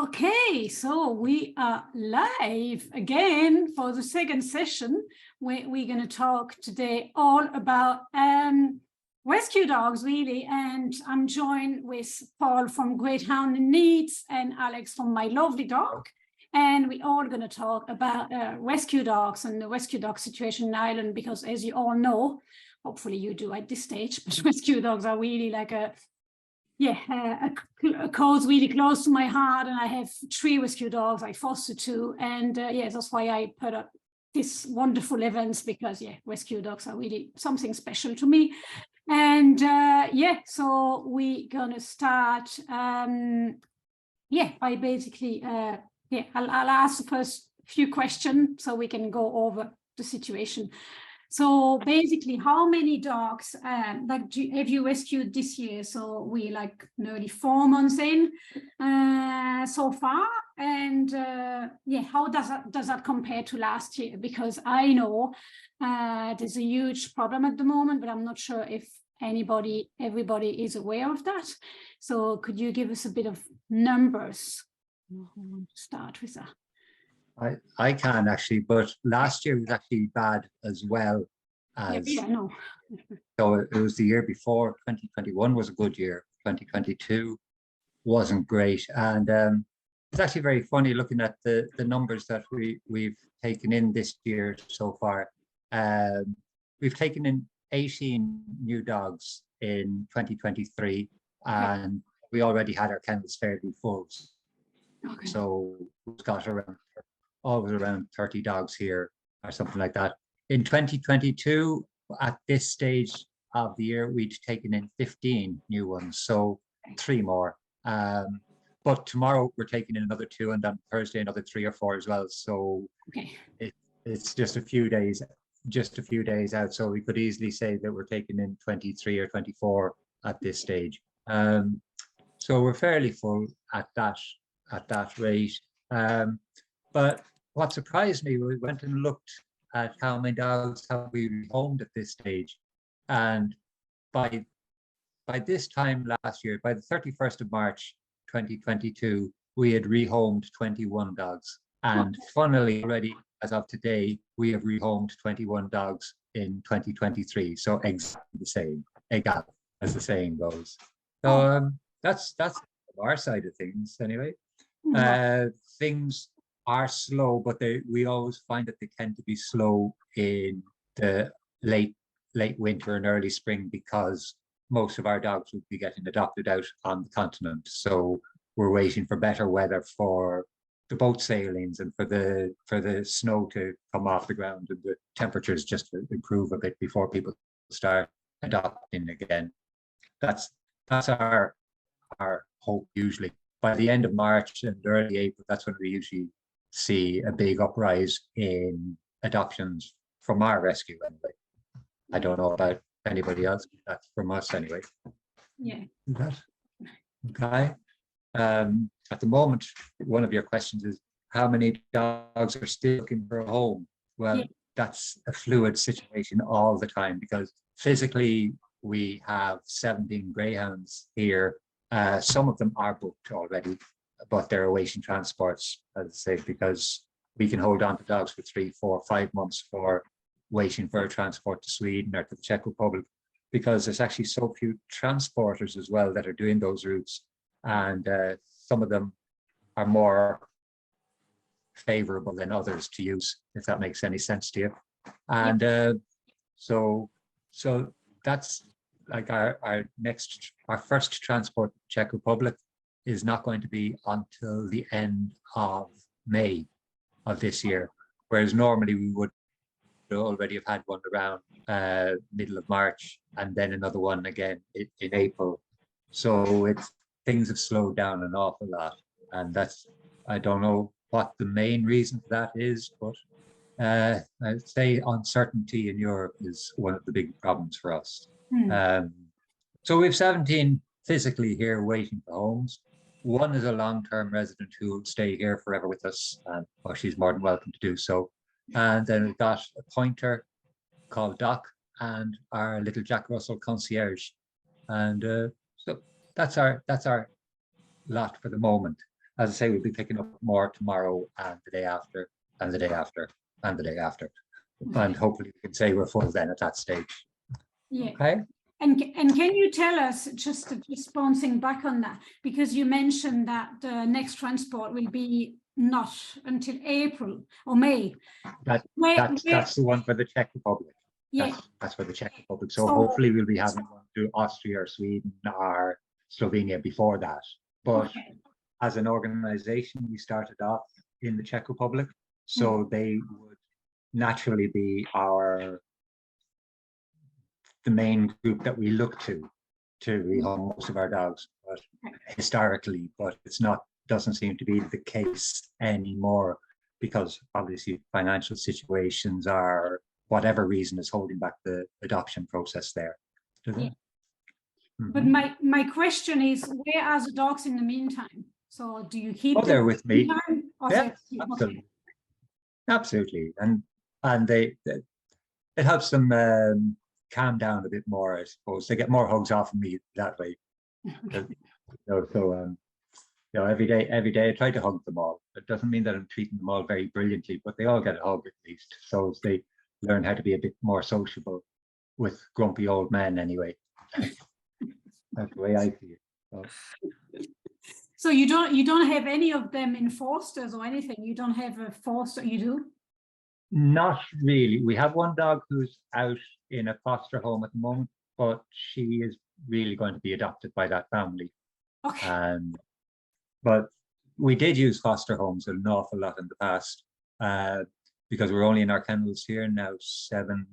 Okay, so we are live again for the second session. We're going to talk today all about rescue dogs, really. And I'm joined with Paul from Great Hound in Needs and Alex from My Lovely Dog. And we're all going to talk about rescue dogs and the rescue dog situation in Ireland, because as you all know, hopefully you do at this stage, but rescue dogs are really like a cause really close to my heart, and I have 3 rescue dogs. I foster 2, and that's why I put up this wonderful events, because rescue dogs are really something special to me. And so we're gonna start by basically I'll ask the first few questions so we can go over the situation. So basically, how many dogs have you rescued this year? So we like nearly 4 months in so far, and how does that compare to last year? Because I know there's a huge problem at the moment, but I'm not sure if everybody is aware of that. So could you give us a bit of numbers? I want to start with that. I can actually, but last year was actually bad as well. As I know. So it was the year before. 2021 was a good year. 2022 wasn't great, and it's actually very funny looking at the numbers that we've taken in this year so far. We've taken in 18 new dogs in 2023, and we already had our kennels fairly full. Okay. So we've got always around 30 dogs here or something like that. In 2022, at this stage of the year, we'd taken in 15 new ones, so 3 more. But tomorrow we're taking in another 2, and then Thursday another 3 or 4 as well. So it's just a few days out. So we could easily say that we're taking in 23 or 24 at this stage. So we're fairly full at that rate. But what surprised me, we went and looked at how many dogs have we rehomed at this stage, and by this time last year, by the 31st of March 2022, we had rehomed 21 dogs, and funnily already as of today we have rehomed 21 dogs in 2023, so exactly the same, as the saying goes. So that's our side of things anyway. Things are slow, but we always find that they tend to be slow in the late winter and early spring, because most of our dogs will be getting adopted out on the continent. So we're waiting for better weather for the boat sailings and for the snow to come off the ground and the temperatures just to improve a bit before people start adopting again. That's our hope usually. By the end of March and early April, that's when we usually see a big uprise in adoptions from our rescue anyway. I don't know about anybody else, but that's from us anyway. Yeah. Okay. At the moment, one of your questions is how many dogs are still looking for a home? Well, that's a fluid situation all the time, because physically we have 17 greyhounds here. Some of them are booked already, but they're awaiting transports, as I say, because we can hold on to dogs for 3, 4, 5 months for waiting for a transport to Sweden or to the Czech Republic, because there's actually so few transporters as well that are doing those routes, and some of them are more favorable than others to use, if that makes any sense to you. And so that's like our first transport to Czech Republic is not going to be until the end of May of this year, whereas normally we would already have had one around middle of March, and then another one again in April. So things have slowed down an awful lot, and I don't know what the main reason for that is, but I'd say uncertainty in Europe is one of the big problems for us. So we have 17 physically here waiting for homes. One is a long-term resident who will stay here forever with us, and she's more than welcome to do so. And then we've got a pointer called Doc and our little Jack Russell concierge. And so that's our lot for the moment. as I say, we'll be picking up more tomorrow and the day after and the day after and the day after. And hopefully we can say we're full then at that stage. Yeah. Okay. And can you tell us, just bouncing back on that, because you mentioned that the next transport will be not until April or May. That's the one for the Czech Republic. Yeah. That's for the Czech Republic. So, So hopefully we'll be having one to Austria or Sweden or Slovenia before that. But okay. as an organization, we started off in the Czech Republic. So they would naturally be the main group that we look to rehome most of our dogs, but historically, but doesn't seem to be the case anymore, because obviously financial situations are, whatever reason is holding back the adoption process there. Yeah. But my question is, where are the dogs in the meantime? So do you keep them they're with me. Yeah, absolutely. Absolutely. And it helps them calm down a bit more, I suppose. They get more hugs off of me that way. Every day I try to hug them all. It doesn't mean that I'm treating them all very brilliantly, but they all get a hug at least. So they learn how to be a bit more sociable with grumpy old men anyway. That's the way I see it. So you don't have any of them in fosters or anything? You don't have a foster, you do? Not really. We have one dog who's out in a foster home at the moment, but she is really going to be adopted by that family. Okay. But we did use foster homes an awful lot in the past, because we're only in our kennels here now 7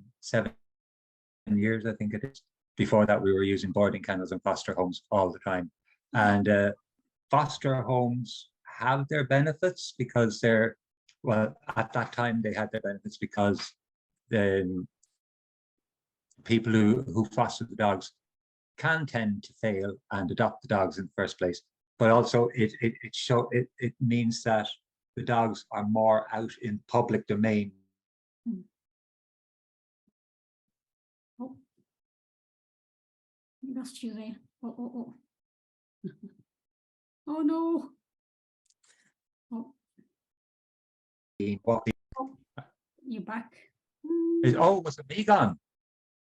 years, I think it is. Before that, we were using boarding kennels and foster homes all the time. And foster homes have their benefits because at that time they had their benefits because the people who foster the dogs can tend to fail and adopt the dogs in the first place. But also it means that the dogs are more out in public domain. Oh, I lost you there. Oh. Oh no. Oh. You're back. Was it me gone?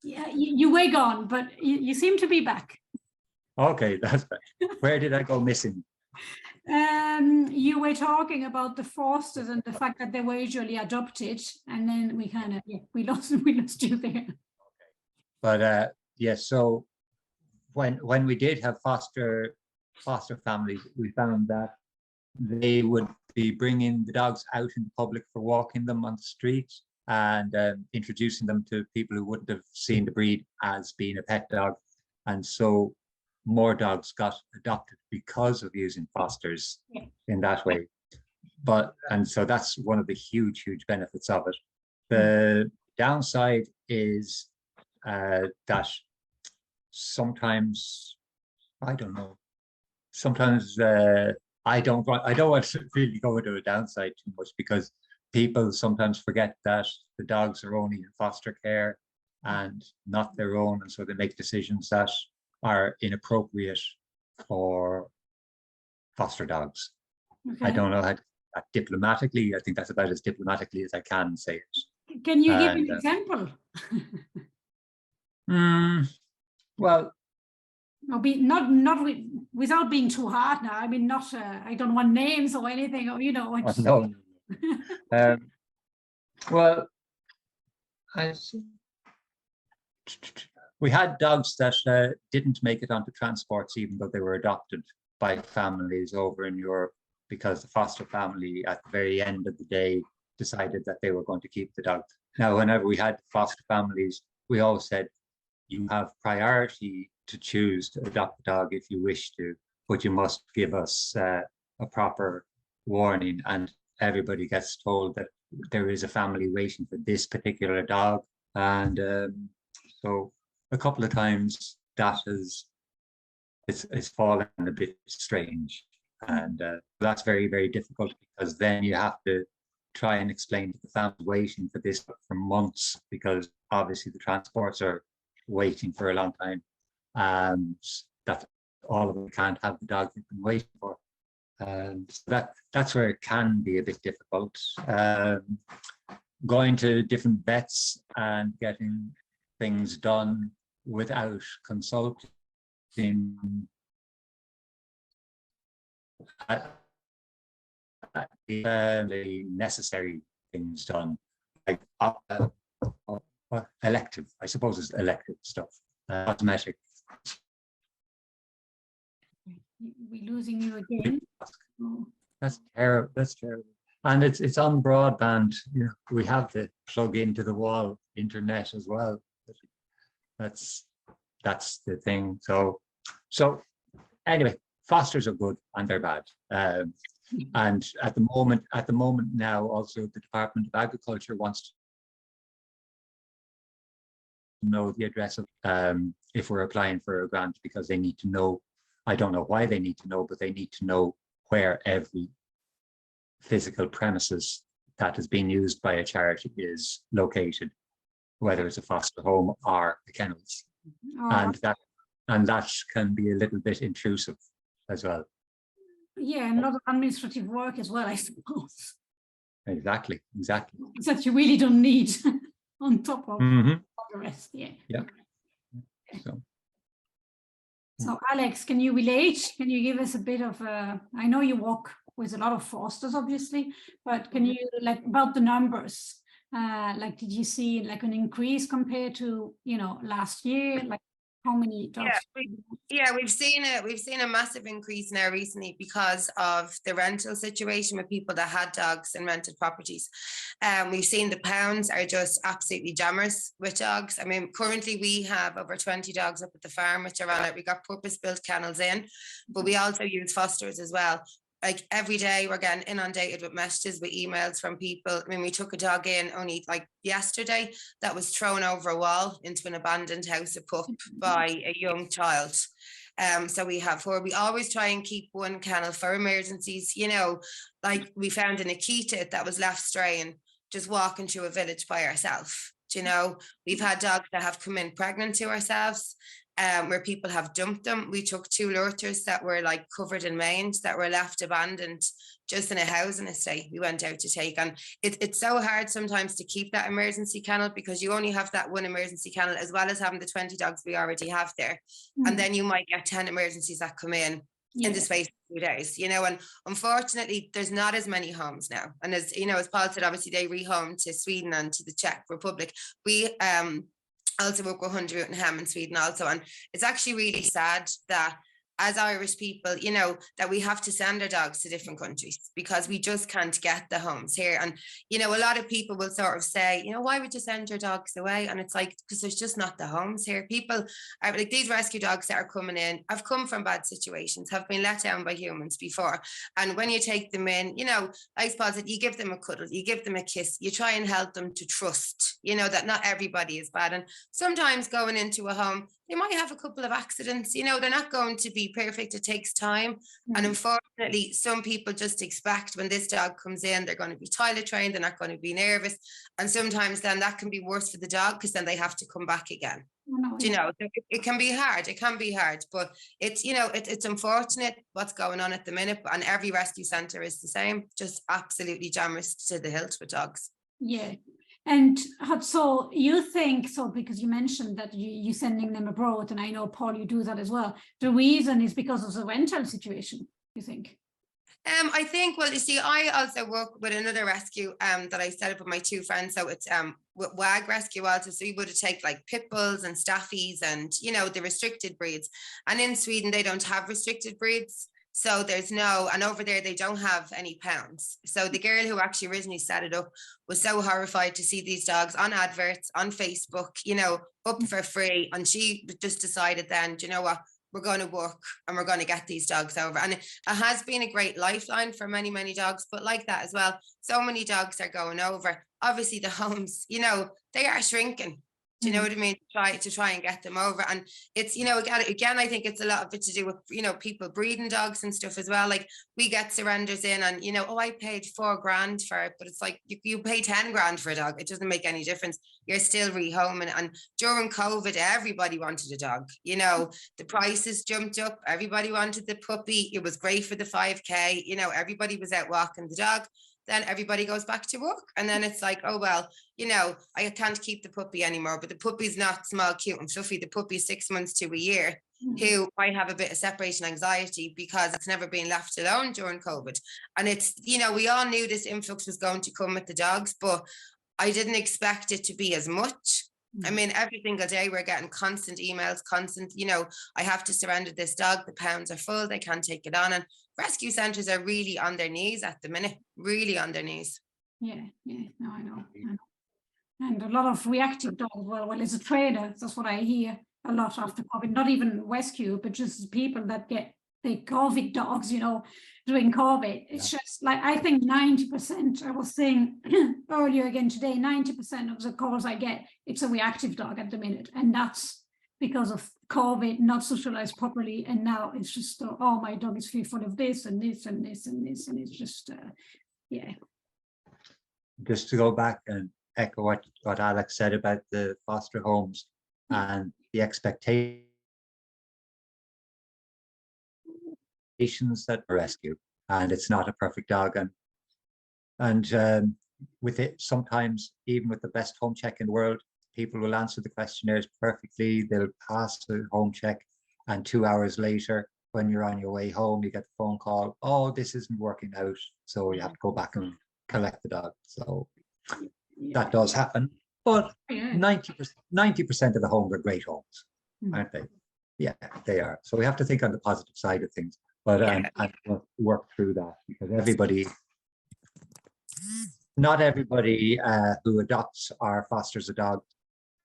Yeah, you were gone, but you seem to be back. Okay, that's right. Where did I go missing? You were talking about the fosters and the fact that they were usually adopted, and then we kind of we lost you there. Okay, but yes. So when we did have foster families, we found that they would be bringing the dogs out in the public for walking them on the street and introducing them to people who wouldn't have seen the breed as being a pet dog, and so more dogs got adopted because of using fosters in that way. And so that's one of the huge benefits of it. The downside is that sometimes, I don't know, sometimes I don't want to really go into a downside too much, because people sometimes forget that the dogs are only in foster care and not their own, and so they make decisions that are inappropriate for foster dogs. Okay. I don't know how to that diplomatically. I think that's about as diplomatically as I can say it. Can you give an example? Well, not without being too hard now. I mean, not I don't want names or anything, or no. Well, we had dogs that didn't make it onto transports, even though they were adopted by families over in Europe, because the foster family at the very end of the day decided that they were going to keep the dog. Now, whenever we had foster families, we always said, you have priority to choose to adopt the dog if you wish to, but you must give us a proper warning, and everybody gets told that there is a family waiting for this particular dog. And so a couple of times that it's fallen a bit strange, and that's very difficult, because then you have to try and explain to the family waiting for this for months, because obviously the transports are waiting for a long time, and that all of them can't have the dog they've been waiting for. So that's where it can be a bit difficult. Going to different vets and getting things done without consulting the necessary things done, like elective, I suppose it's elective stuff, cosmetic. We're losing you again. Oh. That's terrible. That's terrible. And it's on broadband. You know, we have the plug into the wall internet as well. That's the thing. So anyway, fosters are good and they're bad. And at the moment now, also the Department of Agriculture wants to know the address of if we're applying for a grant, because they need to know. I don't know why they need to know, but they need to know where every physical premises that is being used by a charity is located, whether it's a foster home or the kennels. And that can be a little bit intrusive as well. Yeah, and a lot of administrative work as well, I suppose. Exactly. That you really don't need on top of the rest. Yeah. So Alex, can you relate? Can you give us a bit of I know you work with a lot of fosters, obviously, but can you, like, about the numbers? Like, did you see like an increase compared to, last year? Like, how many dogs? We've seen a massive increase now recently because of the rental situation with people that had dogs and rented properties. We've seen the pounds are just absolutely jammers with dogs. I mean, currently we have over 20 dogs up at the farm, which are on it. We got purpose-built kennels in, but we also use fosters as well. Like every day we're getting inundated with messages, with emails from people. I mean, we took a dog in only like yesterday that was thrown over a wall into an abandoned house, a pup, by a young child. So we have four. We always try and keep one kennel for emergencies. Like we found an Akita that was left straying, just walking through a village by herself. We've had dogs that have come in pregnant to ourselves. Where people have dumped them. We took 2 lurters that were like covered in mange that were left abandoned just in a housing estate we went out to take. And it's so hard sometimes to keep that emergency kennel because you only have that one emergency kennel as well as having the 20 dogs we already have there. And then you might get 10 emergencies that come in the space of 2 days, and unfortunately there's not as many homes now. And as Paul said, obviously they rehomed to Sweden and to the Czech Republic. We also work with Hundroot and Hem in Sweden also. And it's actually really sad that as Irish people, that we have to send our dogs to different countries because we just can't get the homes here. And, a lot of people will sort of say, why would you send your dogs away? And it's like, because there's just not the homes here. People are like, these rescue dogs that are coming in have come from bad situations, have been let down by humans before. And when you take them in, I suppose that you give them a cuddle, you give them a kiss, you try and help them to trust, that not everybody is bad. And sometimes going into a home, they might have a couple of accidents, they're not going to be perfect. It takes time. And unfortunately, some people just expect when this dog comes in, they're going to be toilet trained, they're not going to be nervous. And sometimes then that can be worse for the dog because then they have to come back again. It can be hard. It can be hard, but it's, it's unfortunate what's going on at the minute. And every rescue centre is the same, just absolutely jammers to the hilt with dogs. Yeah. And so you think, because you mentioned that you're sending them abroad, and I know, Paul, you do that as well. The reason is because of the rental situation, you think? I think, well, you see, I also work with another rescue that I set up with my 2 friends. So it's with WAG Rescue also. So we would take like pit bulls and staffies and, the restricted breeds. And in Sweden, they don't have restricted breeds. So there's and over there, they don't have any pounds. So the girl who actually originally set it up was so horrified to see these dogs on adverts, on Facebook, up for free. And she just decided then, do you know what? We're going to work and we're going to get these dogs over. And it has been a great lifeline for many, many dogs. But like that as well, so many dogs are going over. Obviously, the homes, they are shrinking. Do you know what I mean? To try and get them over. And it's, you know, again, I think it's a lot of it to do with, you know, people breeding dogs and stuff as well. Like we get surrenders in and, you know, oh, I paid $4,000 for it, but it's like you pay 10 grand for a dog. It doesn't make any difference. You're still rehoming. And during COVID, everybody wanted a dog. You know, the prices jumped up. Everybody wanted the puppy. It was great for the 5K. You know, everybody was out walking the dog. Then everybody goes back to work. And then it's like, oh, well, you know, I can't keep the puppy anymore, but the puppy's not small, cute and fluffy. The puppy's 6 months to a year, who might have a bit of separation anxiety because it's never been left alone during COVID. And it's, you know, we all knew this influx was going to come with the dogs, but I didn't expect it to be as much. I mean, every single day we're getting constant emails, you know, I have to surrender this dog. The pounds are full. They can't take it on. And rescue centres are really on their knees at the minute, really on their knees. Yeah, no, I know. And a lot of reactive dogs, well, as a trainer, that's what I hear a lot after COVID, not even rescue, but just people that get the COVID dogs, you know, during COVID. It's just like, I think 90%, I was saying earlier again today, 90% of the calls I get, it's a reactive dog at the minute. And that's because of COVID, not socialized properly. And now it's just, oh, my dog is fearful of this and this and this and this. And it's just, yeah. Just to go back and echo what Alex said about the foster homes and the expectations that rescue, and it's not a perfect dog, and with it, sometimes even with the best home check in the world, people will answer the questionnaires perfectly, they'll pass the home check, and 2 hours later when you're on your way home you get a phone call, oh, this isn't working out, so you have to go back and collect the dog. So that does happen, but 90% of the homes are great homes, aren't they? Yeah, they are. So we have to think on the positive side of things, but and work through that, because not everybody who adopts or fosters a dog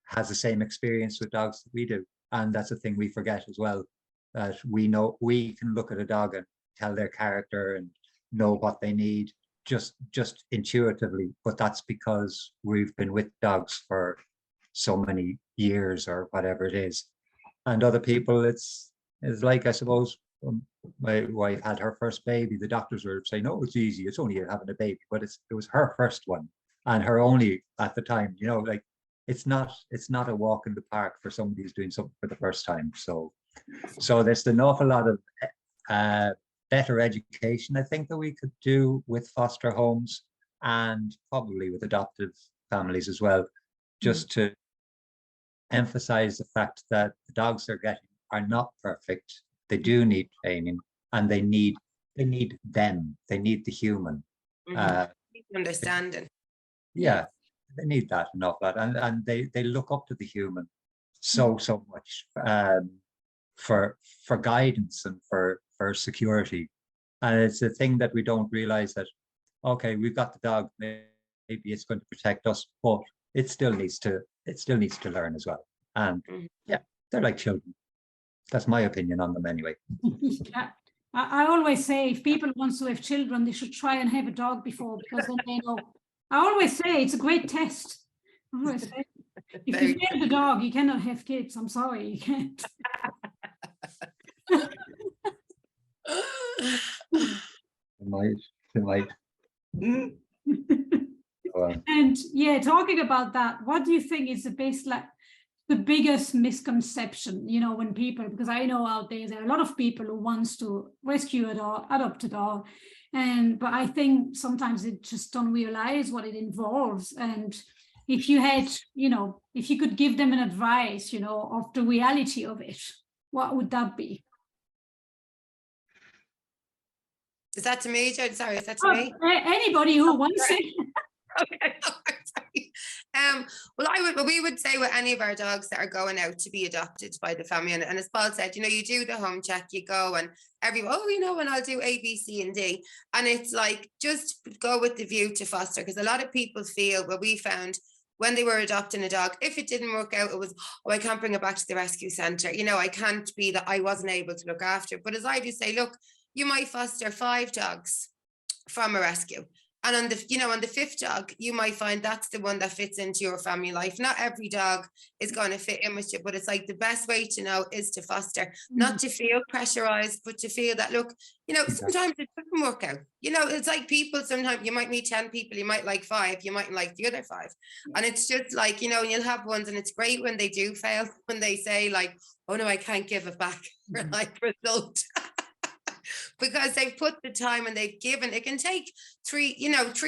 has the same experience with dogs that we do, and that's a thing we forget as well. That we know we can look at a dog and tell their character and know what they need just intuitively, but that's because we've been with dogs for so many years or whatever it is. And other people, it's like, I suppose, my wife had her first baby, the doctors were saying, no, it's easy, it's only having a baby, but it was her first one and her only at the time, you know, like it's not a walk in the park for somebody who's doing something for the first time. So there's an awful lot of better education, I think, that we could do with foster homes and probably with adoptive families as well, just to emphasize the fact that the dogs they're getting are not perfect. They do need training, and they need them. They need the human. Understanding. Yeah, they need that and all that, and they look up to the human so much for guidance and for security. And it's a thing that we don't realize, that okay, we've got the dog, maybe it's going to protect us, but it still needs to learn as well. And yeah, they're like children. That's my opinion on them anyway. Yeah. I always say, if people want to have children, they should try and have a dog before, because then they know. I always say it's a great test. I always say, if you have the dog, you cannot have kids. I'm sorry, you can't. It might. And yeah, talking about that, what do you think is the biggest misconception, you know, when people, because I know out there are a lot of people who wants to rescue a dog, adopt a dog, but I think sometimes they just don't realize what it involves. And if you had, you know, if you could give them an advice, you know, of the reality of it, what would that be? Is that to me, Joe? Sorry, is that to me? Anybody who wants it. Okay. Sorry. Well, we would say with any of our dogs that are going out to be adopted by the family, and as Paul said, you know, you do the home check, you go and you know, and I'll do A, B, C, and D, and it's like, just go with the view to foster, because a lot of people feel, well, we found when they were adopting a dog, if it didn't work out, it was, oh, I can't bring it back to the rescue centre. You know, I can't be that I wasn't able to look after. But as I do say, look, you might foster 5 dogs from a rescue, And on the, you know, on the fifth dog, you might find that's the one that fits into your family life. Not every dog is going to fit in with you, but it's like the best way to know is to foster, not to feel pressurized, but to feel that, look, you know, sometimes it doesn't work out. You know, it's like people, sometimes you might meet 10 people, you might like 5, you mightn't like the other 5. And it's just like, you know, you'll have ones, and it's great when they do fail, when they say like, oh no, I can't give it back for like result. Because they've put the time and they've given. It can take 3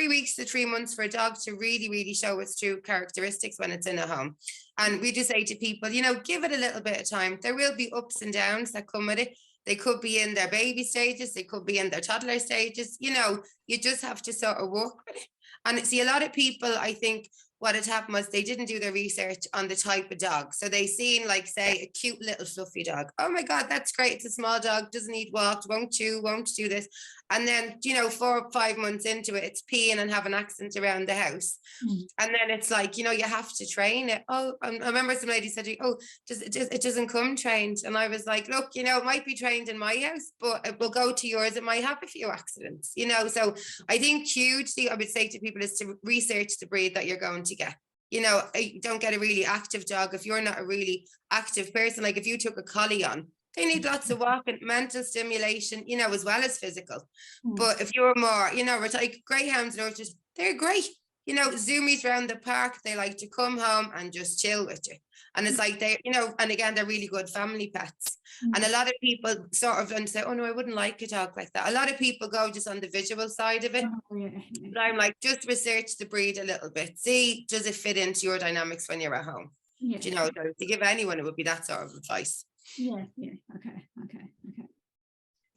weeks to 3 months for a dog to really, really show its true characteristics when it's in a home. And we just say to people, you know, give it a little bit of time. There will be ups and downs that come with it. They could be in their baby stages, they could be in their toddler stages. You know, you just have to sort of work with it. And see, a lot of people, I think, what had happened was they didn't do their research on the type of dog. So they seen, like, say, a cute little fluffy dog. Oh my God, that's great. It's a small dog, doesn't need walked, won't chew, won't do this. And then, you know, 4 or 5 months into it, it's peeing and having accidents around the house. And then it's like, you know, you have to train it. Oh, I remember some lady said, oh, it doesn't come trained. And I was like, look, you know, it might be trained in my house, but it will go to yours. It might have a few accidents, you know. So I think hugely, I would say to people, is to research the breed that you're going to get. You know, don't get a really active dog if you're not a really active person. Like if you took a collie on, they need lots of walking, mental stimulation, you know, as well as physical. But if you're more, you know, it's like greyhounds and orchards, they're great. You know, zoomies around the park, they like to come home and just chill with you. And it's like they, you know, and again, they're really good family pets. And a lot of people sort of say, oh no, I wouldn't like a dog like that. A lot of people go just on the visual side of it. But I'm like, just research the breed a little bit. See, does it fit into your dynamics when you're at home? Do you know, so to give anyone, it would be that sort of advice. Okay.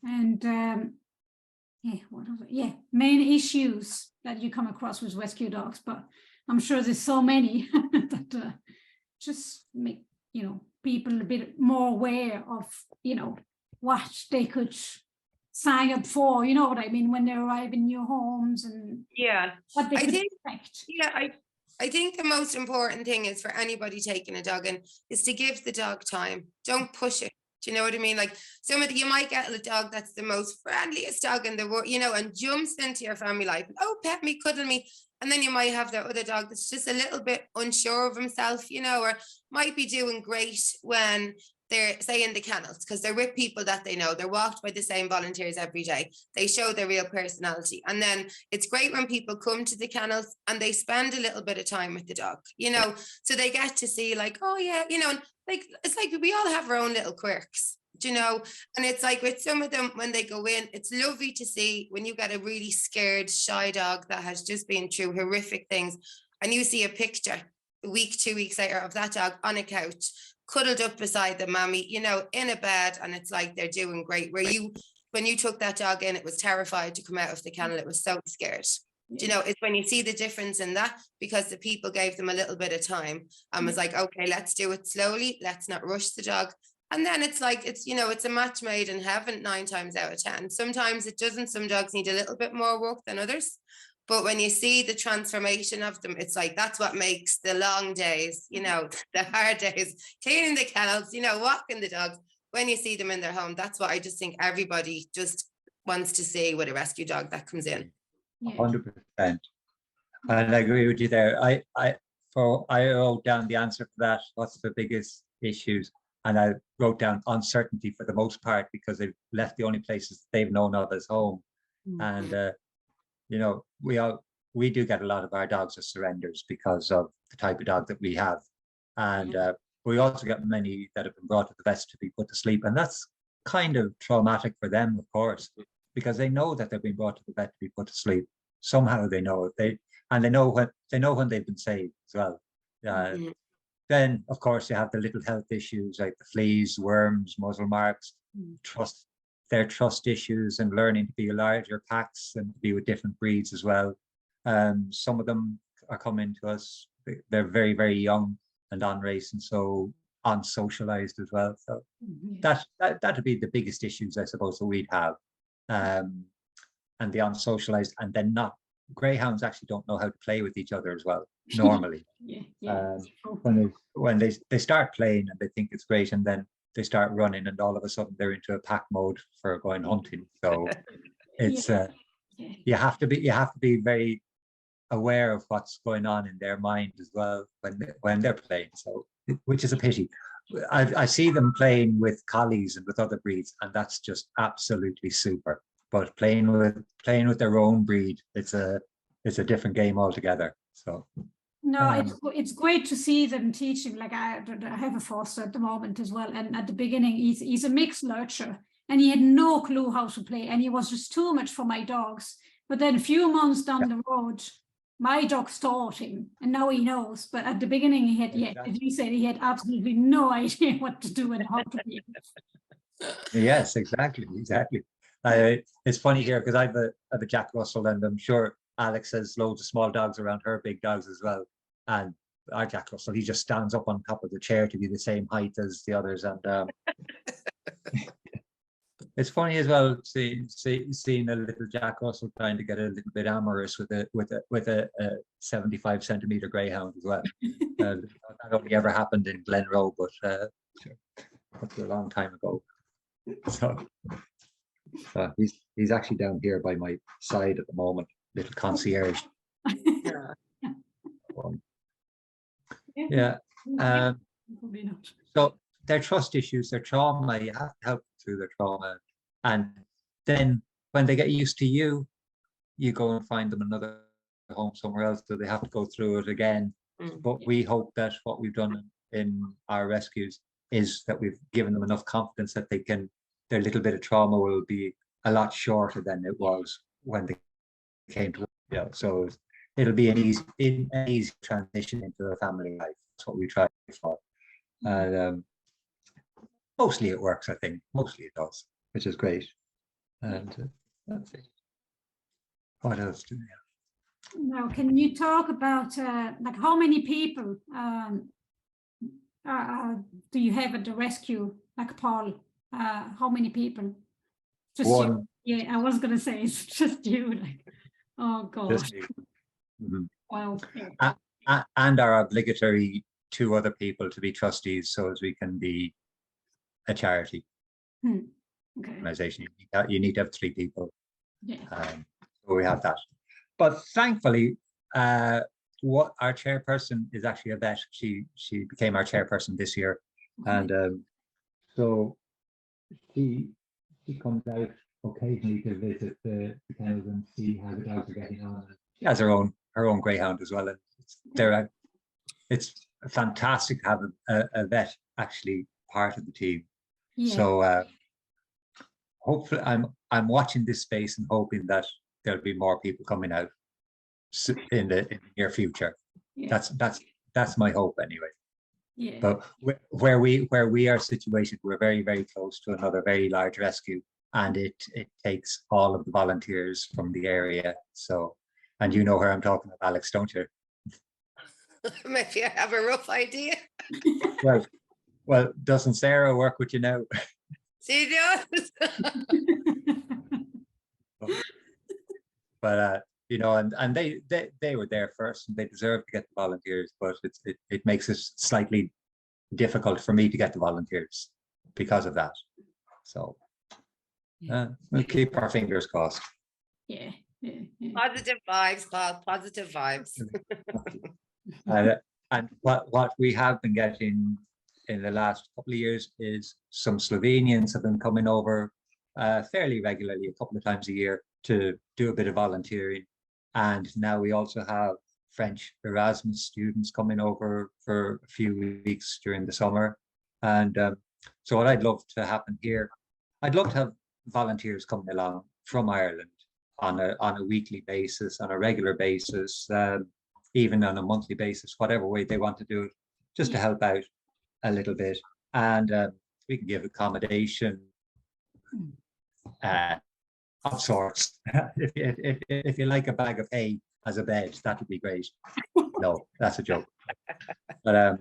And what are main issues that you come across with rescue dogs, but I'm sure there's so many that just make, you know, people a bit more aware of, you know, what they could sign up for, you know what I mean, when they arrive in new homes, and what they could expect. I think the most important thing is for anybody taking a dog in is to give the dog time. Don't push it. Do you know what I mean? Like you might get a dog that's the most friendliest dog in the world, you know, and jumps into your family life. Oh, pet me, cuddle me. And then you might have that other dog that's just a little bit unsure of himself, you know, or might be doing great when they're, say, in the kennels, because they're with people that they know. They're walked by the same volunteers every day. They show their real personality. And then it's great when people come to the kennels and they spend a little bit of time with the dog, you know, so they get to see like, oh yeah, you know, and like, it's like we all have our own little quirks, you know, and it's like with some of them, when they go in, it's lovely to see when you get a really scared, shy dog that has just been through horrific things, and you see a picture a week, 2 weeks later of that dog on a couch, cuddled up beside the mommy, you know, in a bed, and it's like they're doing great. Where you, when you took that dog in, it was terrified to come out of the kennel. It was so scared. Do you know, it's when you see the difference in that, because the people gave them a little bit of time and was like, okay, let's do it slowly. Let's not rush the dog. And then it's like, it's, you know, it's a match made in heaven 9 times out of 10. Sometimes it doesn't. Some dogs need a little bit more work than others. But when you see the transformation of them, it's like, that's what makes the long days, you know, the hard days, cleaning the kennels, you know, walking the dogs. When you see them in their home, that's what I just think everybody just wants to see with a rescue dog that comes in. 100%. And I agree with you there. I wrote down the answer for that. What's the biggest issues? And I wrote down uncertainty for the most part, because they've left the only places they've known of as home. And you know, we do get a lot of our dogs as surrenders because of the type of dog that we have. And we also get many that have been brought to the vet to be put to sleep, and that's kind of traumatic for them, of course, because they know that they've been brought to the vet to be put to sleep. Somehow they know it. They know when they've been saved as well. Then, of course, you have the little health issues like the fleas, worms, muzzle marks, their trust issues, and learning to be a larger packs and to be with different breeds as well. Some of them are coming to us. They're very, very young and unraced, and so unsocialized as well. So that would be the biggest issues, I suppose, that we'd have. And the unsocialized, and then not. Greyhounds actually don't know how to play with each other as well, normally. When they start playing and they think it's great, and then they start running, and all of a sudden they're into a pack mode for going hunting. So it's Yeah. you have to be very aware of what's going on in their mind as well when they're playing. So, which is a pity. I see them playing with collies and with other breeds, and that's just absolutely super. But playing with their own breed, it's a different game altogether. So No, it's great to see them teaching. Like I have a foster at the moment as well, and at the beginning he's a mixed lurcher, and he had no clue how to play, and he was just too much for my dogs. But then a few months down the road, my dogs taught him, and now he knows. But at the beginning, he had, as you said, he had absolutely no idea what to do and how to play. yes, exactly. It's funny here because I have a Jack Russell, and I'm sure Alex has loads of small dogs around her big dogs as well. And our Jack Russell, he just stands up on top of the chair to be the same height as the others. And it's funny as well seeing a little Jack Russell trying to get a little bit amorous with a 75 centimeter greyhound as well. That only ever happened in Glenroe, but that's a long time ago. So he's actually down here by my side at the moment, little concierge. Yeah. So their trust issues, their trauma, you have to help them through their trauma. And then when they get used to you, you go and find them another home somewhere else, so they have to go through it again. But we hope that what we've done in our rescues is that we've given them enough confidence that their little bit of trauma will be a lot shorter than it was when they came to, so it'll be an easy transition into a family life. That's what we try for. And mostly it works, I think. Mostly it does, which is great. And that's it. What else do we have? Now, can you talk about like how many people do you have at the rescue? Like Paul, how many people? Just One. You. Yeah, I was gonna say it's just you. Like, oh gosh. Wow. And our obligatory 2 other people to be trustees, so as we can be a charity organization. You need to have 3 people. Yeah. So we have that. But thankfully, what our chairperson is actually a vet. She became our chairperson this year, and so she comes out occasionally to visit the kennels and see how the dogs are getting on. She has her own greyhound as well, and it's fantastic to have a vet actually part of the team. Yeah. So hopefully, I'm watching this space and hoping that there'll be more people coming out in the near future. Yeah. That's my hope anyway. Yeah. But where we are situated, we're very, very close to another very large rescue, and it takes all of the volunteers from the area. So, and you know where I'm talking about, Alex, don't you? Maybe I have a rough idea. Well, doesn't Sarah work with you now? She does. But and they were there first, and they deserve to get the volunteers. But it makes it slightly difficult for me to get the volunteers because of that. So we'll keep our fingers crossed. Yeah. Positive vibes, Paul. Positive vibes. And what we have been getting in the last couple of years is some Slovenians have been coming over fairly regularly, a couple of times a year, to do a bit of volunteering. And now we also have French Erasmus students coming over for a few weeks during the summer. And so what I'd love to happen here, I'd love to have volunteers coming along from Ireland on a weekly basis, on a regular basis, even on a monthly basis, whatever way they want to do it, just to help out a little bit. And we can give accommodation of sorts. If you like a bag of hay as a bed, that would be great. No, that's a joke. But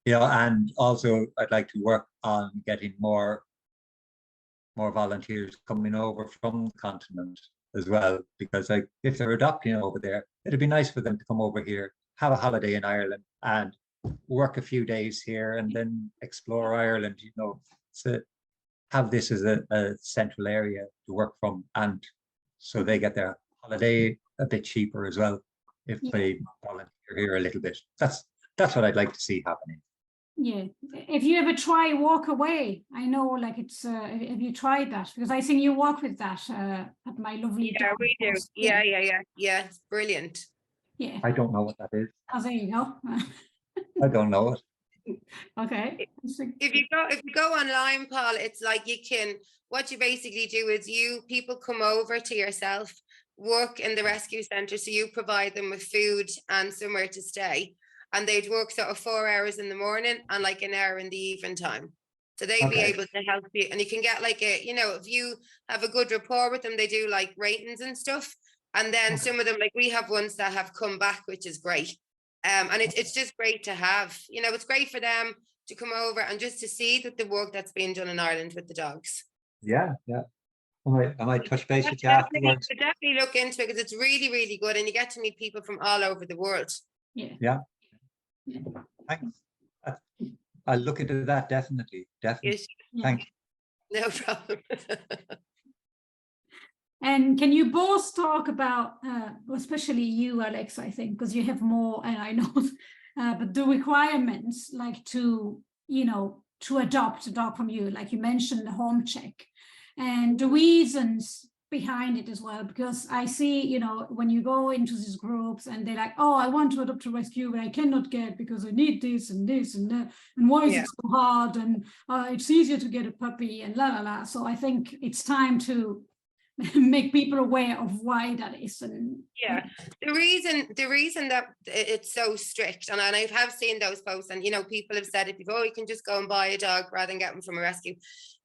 and also I'd like to work on getting more volunteers coming over from the continent as well, because like if they're adopting over there, it'd be nice for them to come over here, have a holiday in Ireland, and work a few days here, and then explore Ireland. So have this as a central area to work from, and so they get their holiday a bit cheaper as well if they volunteer here a little bit. That's what I'd like to see happening. Yeah. If you ever try walk away, I know like it's, have you tried that? Because I think you walk with that at my lovely Yeah, dog we do. house. Yeah. It's brilliant. Yeah. I don't know what that is. Oh, there you go. I don't know it. Okay. If you go online, Paul, it's like what you basically do is people come over to yourself, work in the rescue centre, so you provide them with food and somewhere to stay, and they'd work sort of 4 hours in the morning and like an hour in the evening time. So they'd be able to help you, and you can get like if you have a good rapport with them, they do like ratings and stuff. And then some of them, like we have ones that have come back, which is great. And it's just great to have, it's great for them to come over and just to see that the work that's being done in Ireland with the dogs. Yeah. I might touch base with you afterwards. Definitely look into it, because it's really, really good, and you get to meet people from all over the world. Yeah. Thanks. I'll look into that, definitely. Yes. Thanks. No problem. And can you both talk about, especially you, Alex, I think, because you have more, and I know, but the requirements like to adopt a dog from you, like you mentioned the home check, and the reasons behind it as well, because I see, when you go into these groups and they're like, oh, I want to adopt a rescue, but I cannot get because I need this and this and that, and why is it so hard, and it's easier to get a puppy and la la la. So I think it's time to make people aware of why that is. And the reason that it's so strict, and I have seen those posts, and people have said it before, you can just go and buy a dog rather than get them from a rescue.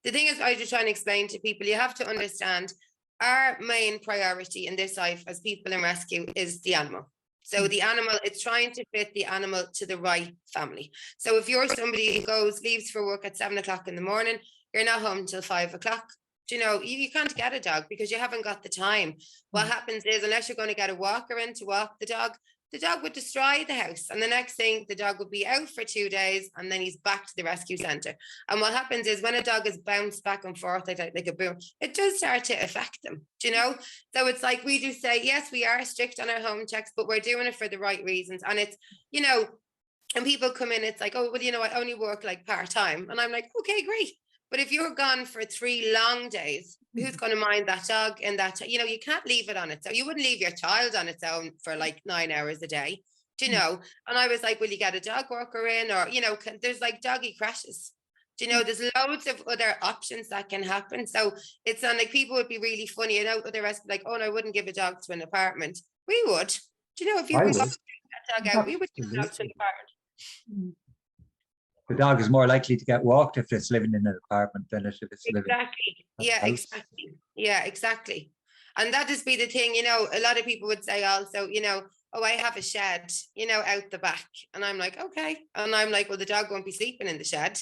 The thing is, I just try and explain to people, you have to understand our main priority in this life as people in rescue is the animal. So the animal, it's trying to fit the animal to the right family. So if you're somebody who leaves for work at 7 o'clock in the morning, you're not home until 5 o'clock. You can't get a dog because you haven't got the time. What happens is, unless you're going to get a walker in to walk the dog would destroy the house. And the next thing, the dog would be out for 2 days, and then he's back to the rescue centre. And what happens is, when a dog is bounced back and forth like a boom, it does start to affect them, So it's like, we do say, yes, we are strict on our home checks, but we're doing it for the right reasons. And it's, and people come in, it's like, oh, well, I only work like part-time. And I'm like, okay, great. But if you're gone for 3 long days, who's going to mind that dog in that? You can't leave it on its own. You wouldn't leave your child on its own for like 9 hours a day, And I was like, will you get a dog walker in? Or, there's like doggy crashes. There's loads of other options that can happen. So it's not like people would be really funny. The rest like, oh, no, I wouldn't give a dog to an apartment. We would. If you would that dog out, we would give a dog to an apartment. The dog is more likely to get walked if it's living in an apartment than if it's living. Exactly. Yeah, exactly. And that just be the thing, a lot of people would say also, oh, I have a shed, out the back. And I'm like, okay. And I'm like, well, the dog won't be sleeping in the shed,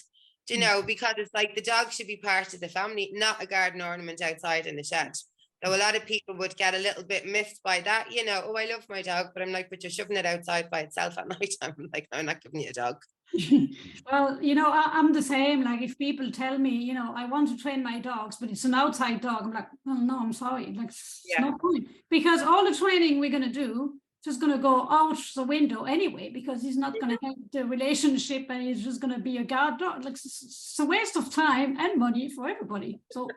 because it's like the dog should be part of the family, not a garden ornament outside in the shed. So a lot of people would get a little bit miffed by that, oh, I love my dog, but I'm like, but you're shoving it outside by itself at night. I'm like, no, I'm not giving you a dog. Well, I'm the same. Like, if people tell me, I want to train my dogs, but it's an outside dog, I'm like, well, no, I'm sorry. Like, it's no point, because all the training we're going to do just going to go out the window anyway, because he's not going to have the relationship, and he's just going to be a guard dog. Like, it's a waste of time and money for everybody. So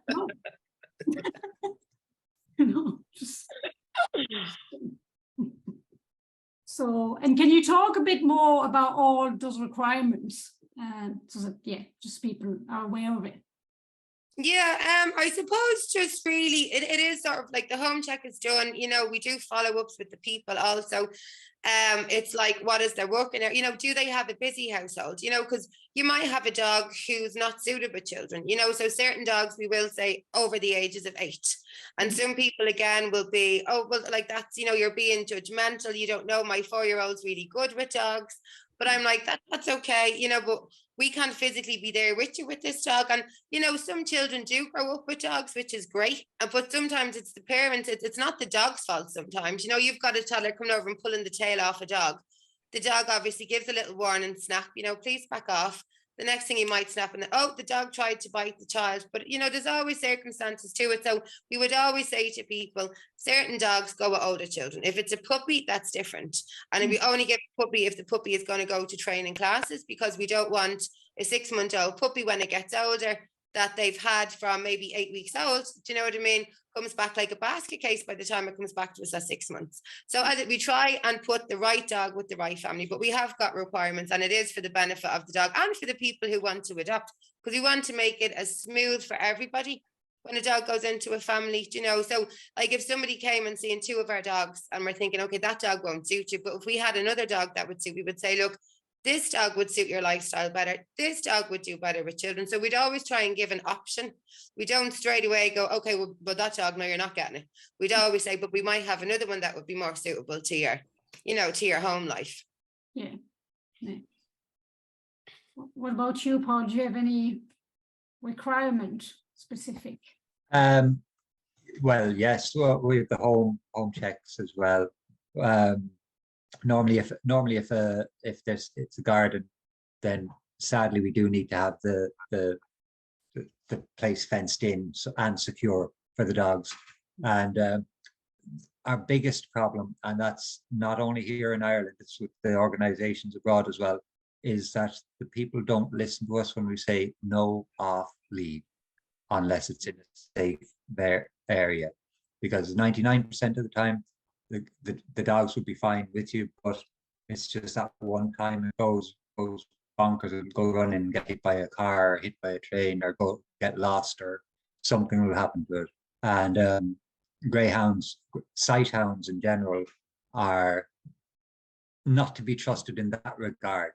no. Just So, and can you talk a bit more about all those requirements, so that, just people are aware of it? Yeah, I suppose just really, it is sort of like the home check is done, we do follow-ups with the people also. It's like, what is their working out? Do they have a busy household? Because you might have a dog who's not suited with children, so certain dogs we will say over the ages of 8. And some people again will be, oh, well, like that's, you're being judgmental. You don't know, my 4-year-old's really good with dogs. But I'm like, that's okay, but we can't physically be there with you with this dog. And, some children do grow up with dogs, which is great. But sometimes it's the parents, it's not the dog's fault sometimes. You've got a toddler coming over and pulling the tail off a dog. The dog obviously gives a little warning snap, please back off. the next thing you might snap and oh, the dog tried to bite the child. But you know, there's always circumstances to it. So we would always say to people, certain dogs go with older children. If it's a puppy, that's different. And we only give a puppy if the puppy is going to go to training classes, because we don't want a 6-month-old puppy when it gets older that they've had from maybe 8 weeks old. Do you know what I mean? Comes back like a basket case by the time it comes back to us at 6 months. So we try and put the right dog with the right family, but we have got requirements, and it is for the benefit of the dog and for the people who want to adopt, because we want to make it as smooth for everybody when a dog goes into a family, you know. So like if somebody came and seen 2 of our dogs and we're thinking, okay, that dog won't suit you, but if we had another dog that would suit, we would say, look, this dog would suit your lifestyle better. This dog would do better with children. So we'd always try and give an option. We don't straight away go, okay, well, but that dog, no, you're not getting it. We'd always say, but we might have another one that would be more suitable to your, you know, to your home life. Yeah. What about you, Paul? Do you have any requirement specific? Well, yes, well, we have the home checks as well. Normally, if it's a garden, then sadly we do need to have the place fenced in and secure for the dogs. And our biggest problem, and that's not only here in Ireland, it's with the organisations abroad as well, is that the people don't listen to us when we say no off lead unless it's in a safe area, because 99% of the time the dogs would be fine with you, but it's just that one time it goes bonkers and go running and get hit by a car, or hit by a train, or go get lost, or something will happen to it. And greyhounds, sight hounds in general, are not to be trusted in that regard,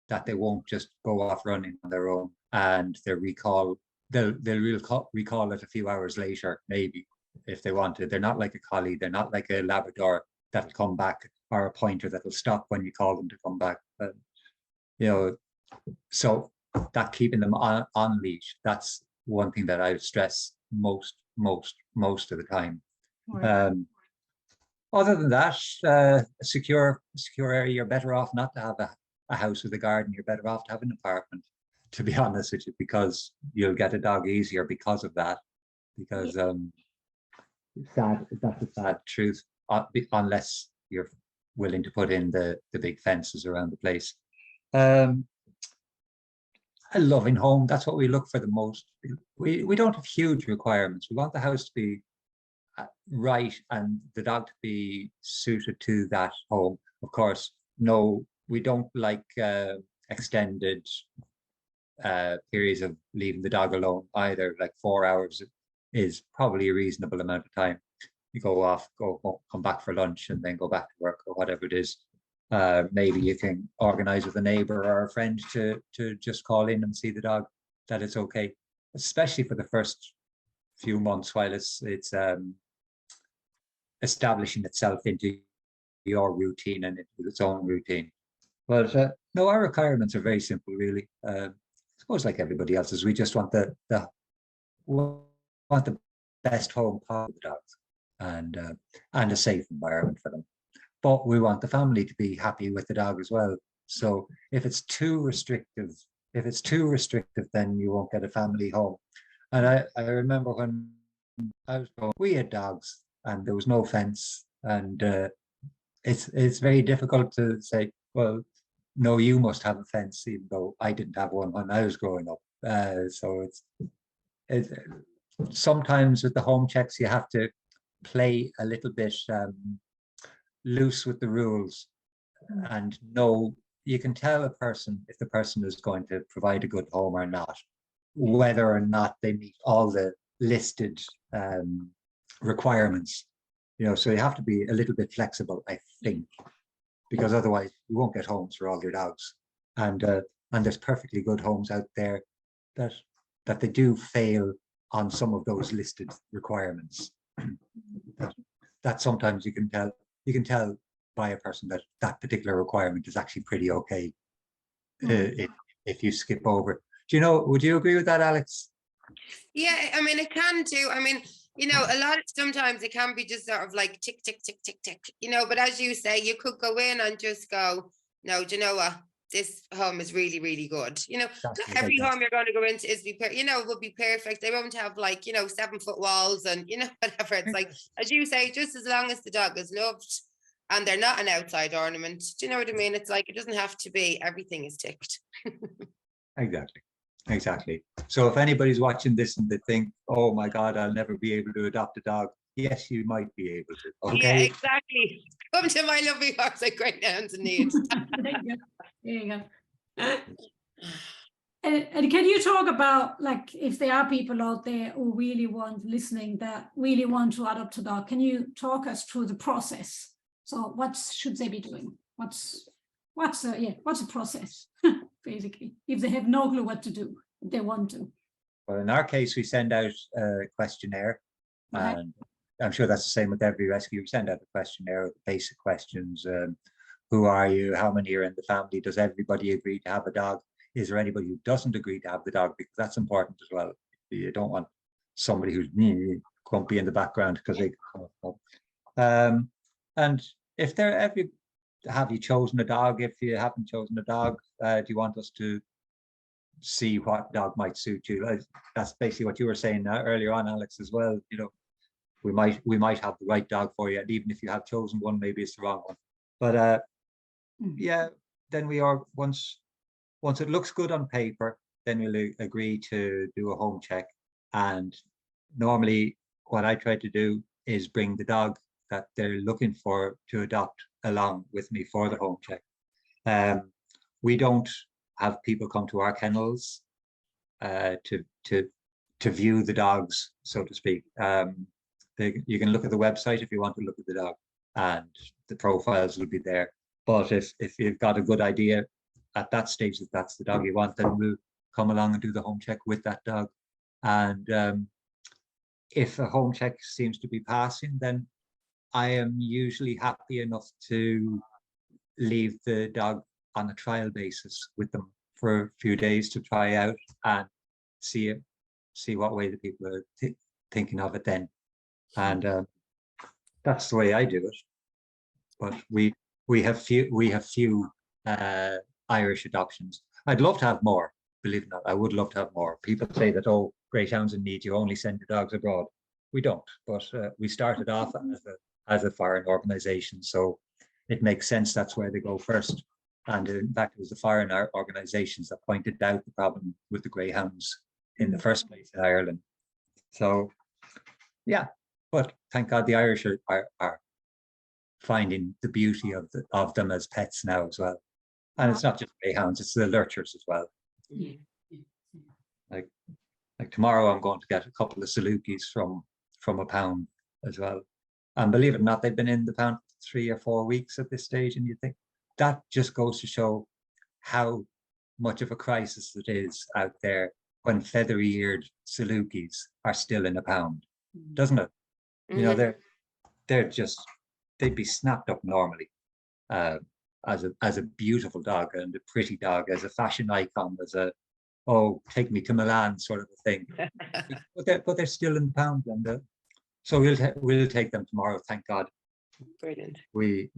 that they won't just go off running on their own, and they'll recall it a few hours later, maybe, if they want to. They're not like a collie, they're not like a Labrador that'll come back, or a pointer that'll stop when you call them to come back. You know, so that keeping them on leash, that's one thing that I would stress most of the time. Right. Other than that, a secure area, you're better off not to have a house with a garden. You're better off to have an apartment, to be honest with you, because you'll get a dog easier because of that. Because that's a sad truth, unless you're willing to put in the big fences around the place. A loving home, that's what we look for the most. We don't have huge requirements. We want the house to be right and the dog to be suited to that home. Of course, no, we don't like extended periods of leaving the dog alone either. Like 4 hours is probably a reasonable amount of time. You go off, go home, come back for lunch, and then go back to work or whatever it is. Maybe you can organize with a neighbor or a friend to just call in and see the dog, that it's okay, especially for the first few months while it's establishing itself into your routine and into its own routine. But no, our requirements are very simple, really. I suppose like everybody else's, we just want the best home possible for the dogs, and a safe environment for them. But we want the family to be happy with the dog as well. So if it's too restrictive, then you won't get a family home. And I remember when I was growing, we had dogs and there was no fence, and it's very difficult to say, well, no, you must have a fence, even though I didn't have one when I was growing up. So it's sometimes with the home checks, you have to play a little bit loose with the rules, and know, you can tell a person if the person is going to provide a good home or not, whether or not they meet all the listed requirements. You know, so you have to be a little bit flexible, I think, because otherwise you won't get homes for all your dogs. And there's perfectly good homes out there that they do fail on some of those listed requirements. That sometimes you can tell by a person that that particular requirement is actually pretty okay, if you skip over. Do you know, would you agree with that, Alex? Yeah, I mean, it can do. I mean, you know, sometimes it can be just sort of like tick, tick, tick, tick, tick, you know, but as you say, you could go in and just go, no, do you know what? this home is really, really good. You know, That's not it, every exactly. home you're going to go into is would be perfect. They won't have like, 7-foot walls and, whatever. It's like, as you say, just as long as the dog is loved and they're not an outside ornament. Do you know what I mean? It's like, it doesn't have to be, everything is ticked. Exactly. So if anybody's watching this and they think, oh my God, I'll never be able to adopt a dog. Yes, you might be able to. Yeah, Okay. exactly. Come to my lovely house like great nouns and needs. There you go. And can you talk about, like, if there are people out there who really listening that really want to adopt a dog, can you talk us through the process? So what should they be doing? What's a process, basically, if they have no clue what to do, if they want to? Well, in our case, we send out a questionnaire, Okay. and I'm sure that's the same with every rescue. We send out a questionnaire with basic questions. Who are you? How many are in the family? Does everybody agree to have a dog? Is there anybody who doesn't agree to have the dog? Because that's important as well. You don't want somebody who's grumpy in the background because they come up. And if they're have you chosen a dog? If you haven't chosen a dog, do you want us to see what dog might suit you? That's basically what you were saying earlier on, Alex, as well. We might have the right dog for you, and even if you have chosen one, maybe it's the wrong one. But yeah, then we are once it looks good on paper, then we'll agree to do a home check. And normally, what I try to do is bring the dog that they're looking for to adopt along with me for the home check. We don't have people come to our kennels to view the dogs, so to speak. You can look at the website if you want to look at the dog, and the profiles will be there. But if you've got a good idea at that stage that that's the dog you want, then we'll come along and do the home check with that dog. And if a home check seems to be passing, then I am usually happy enough to leave the dog on a trial basis with them for a few days to try out and see what way the people are thinking of it then. And that's the way I do it. But we have few Irish adoptions. I'd love to have more, believe it or not. I would love to have more. People say that, oh, greyhounds in need, you only send your dogs abroad. We don't, but we started off as a foreign organization, so it makes sense that's where they go first. And in fact, it was the foreign organizations that pointed out the problem with the greyhounds in the first place in Ireland. So yeah, but thank God the Irish are finding the beauty of them as pets now as well. And it's not just greyhounds, it's the lurchers as well. Yeah. Like tomorrow I'm going to get a couple of Salukis from a pound as well. And believe it or not, they've been in the pound 3 or 4 weeks at this stage. And you think that just goes to show how much of a crisis it is out there when feathery-eared Salukis are still in a pound, doesn't it? You know, they'd be snapped up normally as a beautiful dog and a pretty dog, as a fashion icon, as a, oh, take me to Milan sort of a thing. but they're still in the pound, and so we'll take them tomorrow. Thank God. Brilliant. We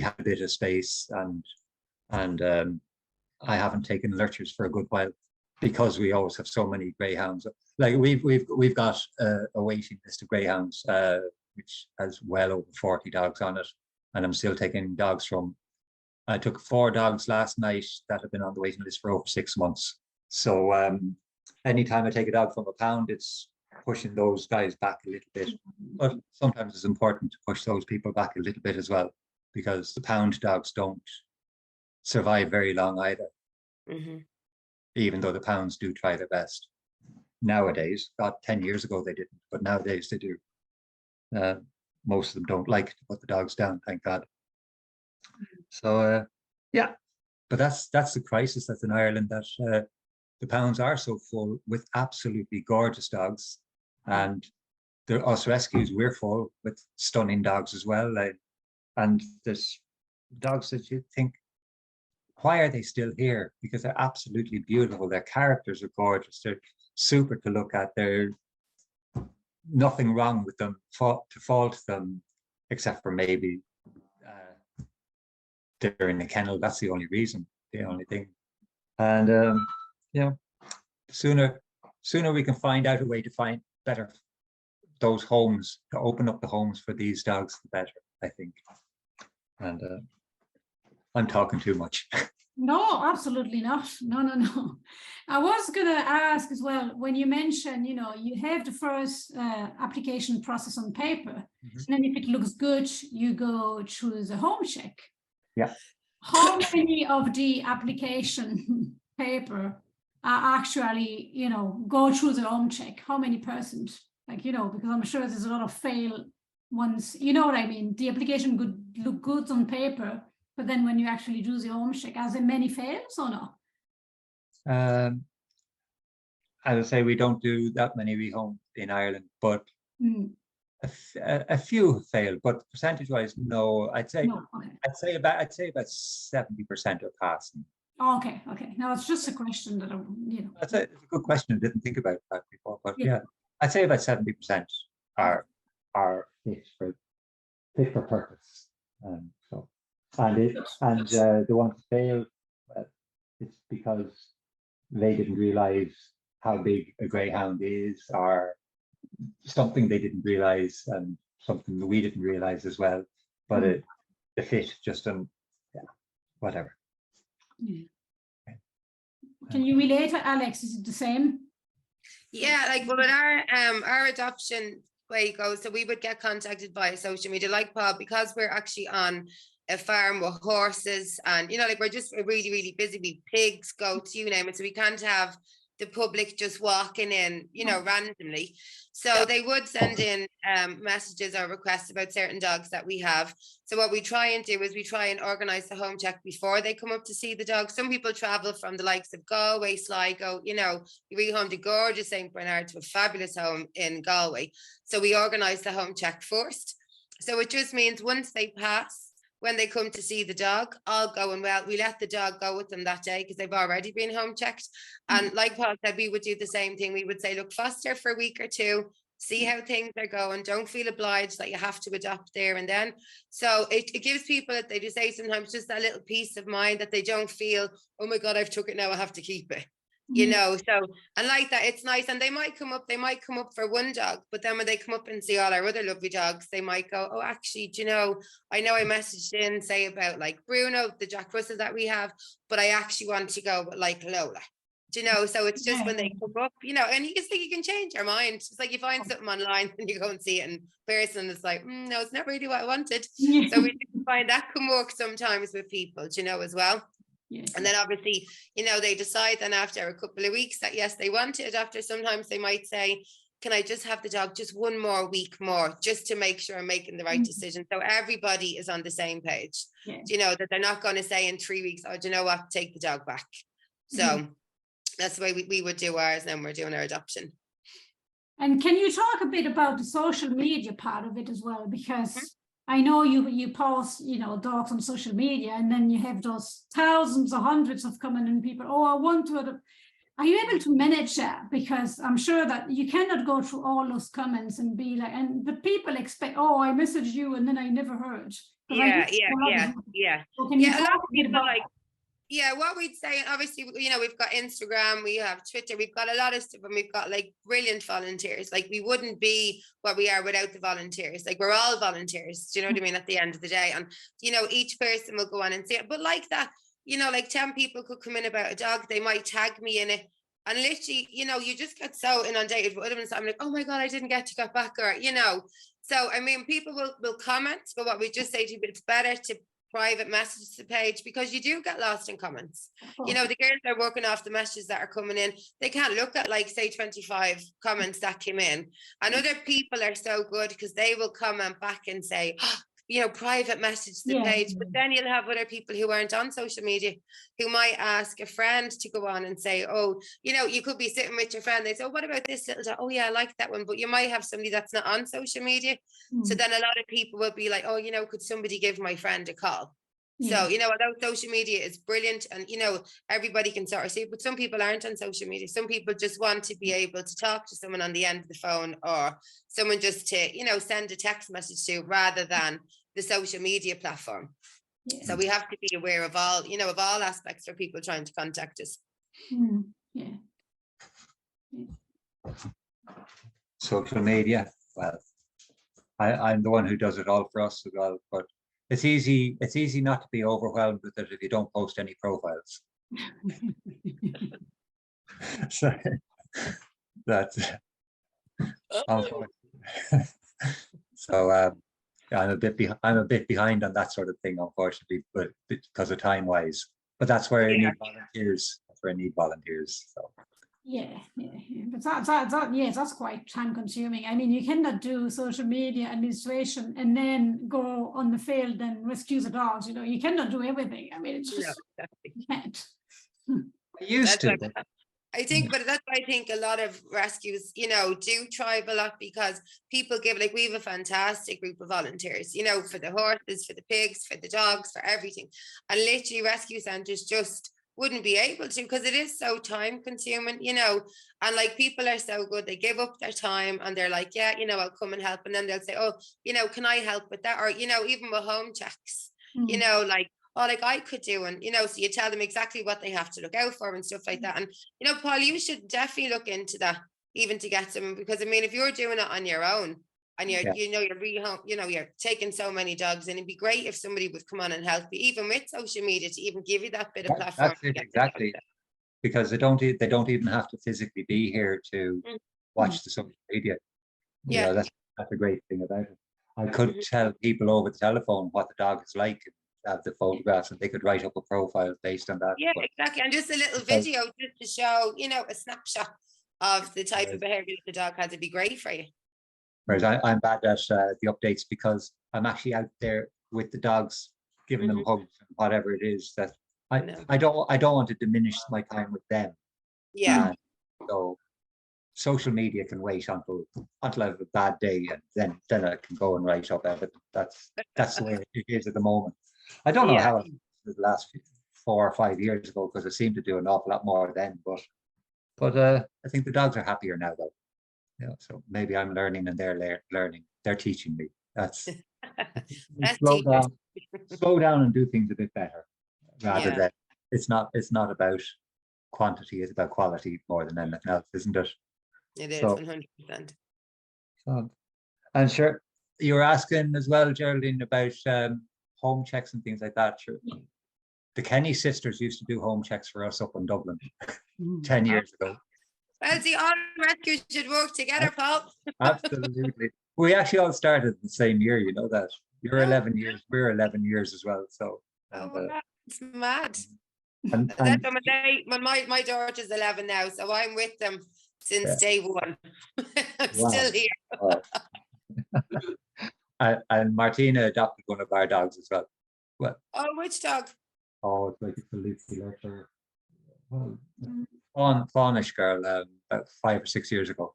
have a bit of space, and I haven't taken lurchers for a good while because we always have so many greyhounds. Like we've got a waiting list of greyhounds, which has well over 40 dogs on it, and I'm still taking dogs from. I took 4 dogs last night that have been on the waiting list for over 6 months. So anytime I take a dog from a pound, it's pushing those guys back a little bit. But sometimes it's important to push those people back a little bit as well, because the pound dogs don't survive very long either. Even though the pounds do try their best. Nowadays, God, 10 years ago they didn't, but nowadays they do. Most of them don't like to put the dogs down, thank God. So yeah, but that's the crisis that's in Ireland, that the pounds are so full with absolutely gorgeous dogs, and us rescues, we're full with stunning dogs as well. And there's dogs that you think, why are they still here? Because they're absolutely beautiful. Their characters are gorgeous. They're super to look at. There's nothing wrong with them to fault them, except for maybe they're in the kennel. That's the only reason, the only thing. And you know, sooner we can find out a way to find better those homes, to open up the homes for these dogs, the better, I think. And I'm talking too much. No, absolutely not. No. I was going to ask as well, when you mentioned, you know, you have the first application process on paper, and then if it looks good, you go through the home check. Yeah. How many of the application paper are actually, you know, go through the home check? How many %? Like, you know, because I'm sure there's a lot of fail ones, you know what I mean? The application could look good on paper, but then when you actually do the home check, are there many fails or not? I would say we don't do that many rehome in Ireland, but a few have failed. But percentage-wise, no. I'd say No, okay. I'd say about 70% are passing. Okay. Now it's just a question that you know. It's a good question. I didn't think about that before, but yeah, I'd say about 70% are fit for purpose. So, and the ones that fail, it's because they didn't realize how big a greyhound is, or something they didn't realize, and something that we didn't realize as well. But the fit just whatever. Yeah. Can you relate to Alex? Is it the same? Yeah, like, well, with our adoption way it goes, so we would get contacted by social media, like Paul, because we're actually on a farm with horses, and, you know, like, we're really, really busy with pigs, goats, you name it. So we can't have the public just walking in, you know, randomly. So they would send in messages or requests about certain dogs that we have. So what we try and do is we try and organize the home check before they come up to see the dog. Some people travel from the likes of Galway, Sligo, you know, you rehome the gorgeous St. Bernard to a fabulous home in Galway. So we organize the home check first. So it just means once they pass, when they come to see the dog, all going well, we let the dog go with them that day because they've already been home checked. And like Paul said, we would do the same thing. We would say, look, foster for a week or two, see how things are going. Don't feel obliged that you have to adopt there and then. So it gives people, that they do say sometimes, just a little peace of mind, that they don't feel, oh my God, I've took it now, I have to keep it. You know, so, and like that, it's nice. And they might come up for one dog, but then when they come up and see all our other lovely dogs, they might go, oh, actually, do you know, I know I messaged in, say, about like Bruno, the Jack Russell that we have, but I actually want to go with like Lola. Do you know? So it's just when they come up, you know, and you just think you can change your mind. It's like you find something online and you go and see it in person, and it's like, no, it's not really what I wanted. So we find that can work sometimes with people, you know, as well. Yes. And then obviously, you know, they decide then after a couple of weeks that yes, they want to adopt. Or sometimes they might say, can I just have the dog just one more week more, just to make sure I'm making the right decision. So everybody is on the same page. You know, that they're not going to say in 3 weeks, oh, do you know what, take the dog back. So that's the way we would do ours, and then we're doing our adoption. And can you talk a bit about the social media part of it as well? Because I know you post, you know, dogs on social media, and then you have those thousands or hundreds of comments and people, oh, I want to. Are you able to manage that? Because I'm sure that you cannot go through all those comments and be like, but people expect, oh, I messaged you and then I never heard. Yeah. So can you talk a bit about like, yeah, what we'd say, and obviously, you know, we've got Instagram, we have Twitter, we've got a lot of stuff, and we've got like brilliant volunteers. Like, we wouldn't be what we are without the volunteers. Like, we're all volunteers, do you know what I mean, at the end of the day? And, you know, each person will go on and see it. But like that, you know, like 10 people could come in about a dog, they might tag me in it. And literally, you know, you just get so inundated with other. I'm like, oh my God, I didn't get to get back, or, you know. So, I mean, people will comment, but what we just say to you, it's better to private message the page, because you do get lost in comments. You know, the girls are working off the messages that are coming in. They can't look at, like, say 25 comments that came in. And other people are so good because they will comment back and say, oh, you know, private message the page. But then you'll have other people who aren't on social media who might ask a friend to go on and say, oh, you know, you could be sitting with your friend. They say, oh, what about this little dog? Oh yeah, I like that one. But you might have somebody that's not on social media. So then a lot of people will be like, oh, you know, could somebody give my friend a call? So, you know, although social media is brilliant, and, you know, everybody can sort of see, but some people aren't on social media. Some people just want to be able to talk to someone on the end of the phone, or someone just to, you know, send a text message to, rather than the social media platform. Yeah. So we have to be aware of all, you know, of all aspects for people trying to contact us. Yeah. Social media, well, I'm the one who does it all for us as well, but it's easy not to be overwhelmed with it if you don't post any profiles. So that's unfortunate. So yeah, I'm a bit behind on that sort of thing, unfortunately, but because of time wise. But that's where I need volunteers. That's where I need volunteers. So Yeah. But that's quite time consuming. I mean, you cannot do social media administration and then go on the field and rescue the dogs. You know, you cannot do everything. I mean, it's just you can't. I used to. I think, but that's why I think a lot of rescues, you know, do thrive a lot because people give, like, we have a fantastic group of volunteers, you know, for the horses, for the pigs, for the dogs, for everything. And literally rescue centers just wouldn't be able to, because it is so time consuming, you know, and like people are so good, they give up their time and they're like, yeah, you know, I'll come and help. And then they'll say, oh, you know, can I help with that? Or, you know, even with home checks, you know, like, oh, like I could do, and you know, so you tell them exactly what they have to look out for and stuff like that. And you know, Paul, you should definitely look into that, even to get some, because I mean, if you're doing it on your own and you're, you know, you're really home, you know, you're taking so many dogs, and it'd be great if somebody would come on and help you, even with social media, to even give you that bit of platform. That's it, exactly, because they don't even have to physically be here to watch the social media. You know, that's a great thing about it. I could tell people over the telephone what the dog is like, have the photographs, and they could write up a profile based on that. Yeah, exactly. And just a little video just to show, you know, a snapshot of the type of behavior that the dog has. It'd be great for you. Whereas I'm bad at the updates, because I'm actually out there with the dogs, giving them hugs and whatever it is that I don't want to diminish my time with them. Yeah. So social media can wait until I have a bad day, and then I can go and write up evidence. That's the way it is at the moment. I don't know how it was the last 4 or 5 years ago, because I seem to do an awful lot more then. But I think the dogs are happier now, though. Yeah, so maybe I'm learning and they're learning. They're teaching me. That's slow down and do things a bit better, rather than it's not about quantity, it's about quality more than anything else, isn't it? It is 100%. So, and sure, you were asking as well, Geraldine, about home checks and things like that. Sure. The Kenny sisters used to do home checks for us up in Dublin 10 years ago. Well, see, all rescues should work together, Paul. Absolutely. We actually all started the same year, you know that. You're 11 years, we're 11 years as well. So it's mad. And when my daughter's 11 now, so I'm with them since day one. I'm still here. And Martina adopted one of our dogs as well. What? Oh, which dog? Oh, it's like a Felicity letter. Fawnish girl, about 5 or 6 years ago.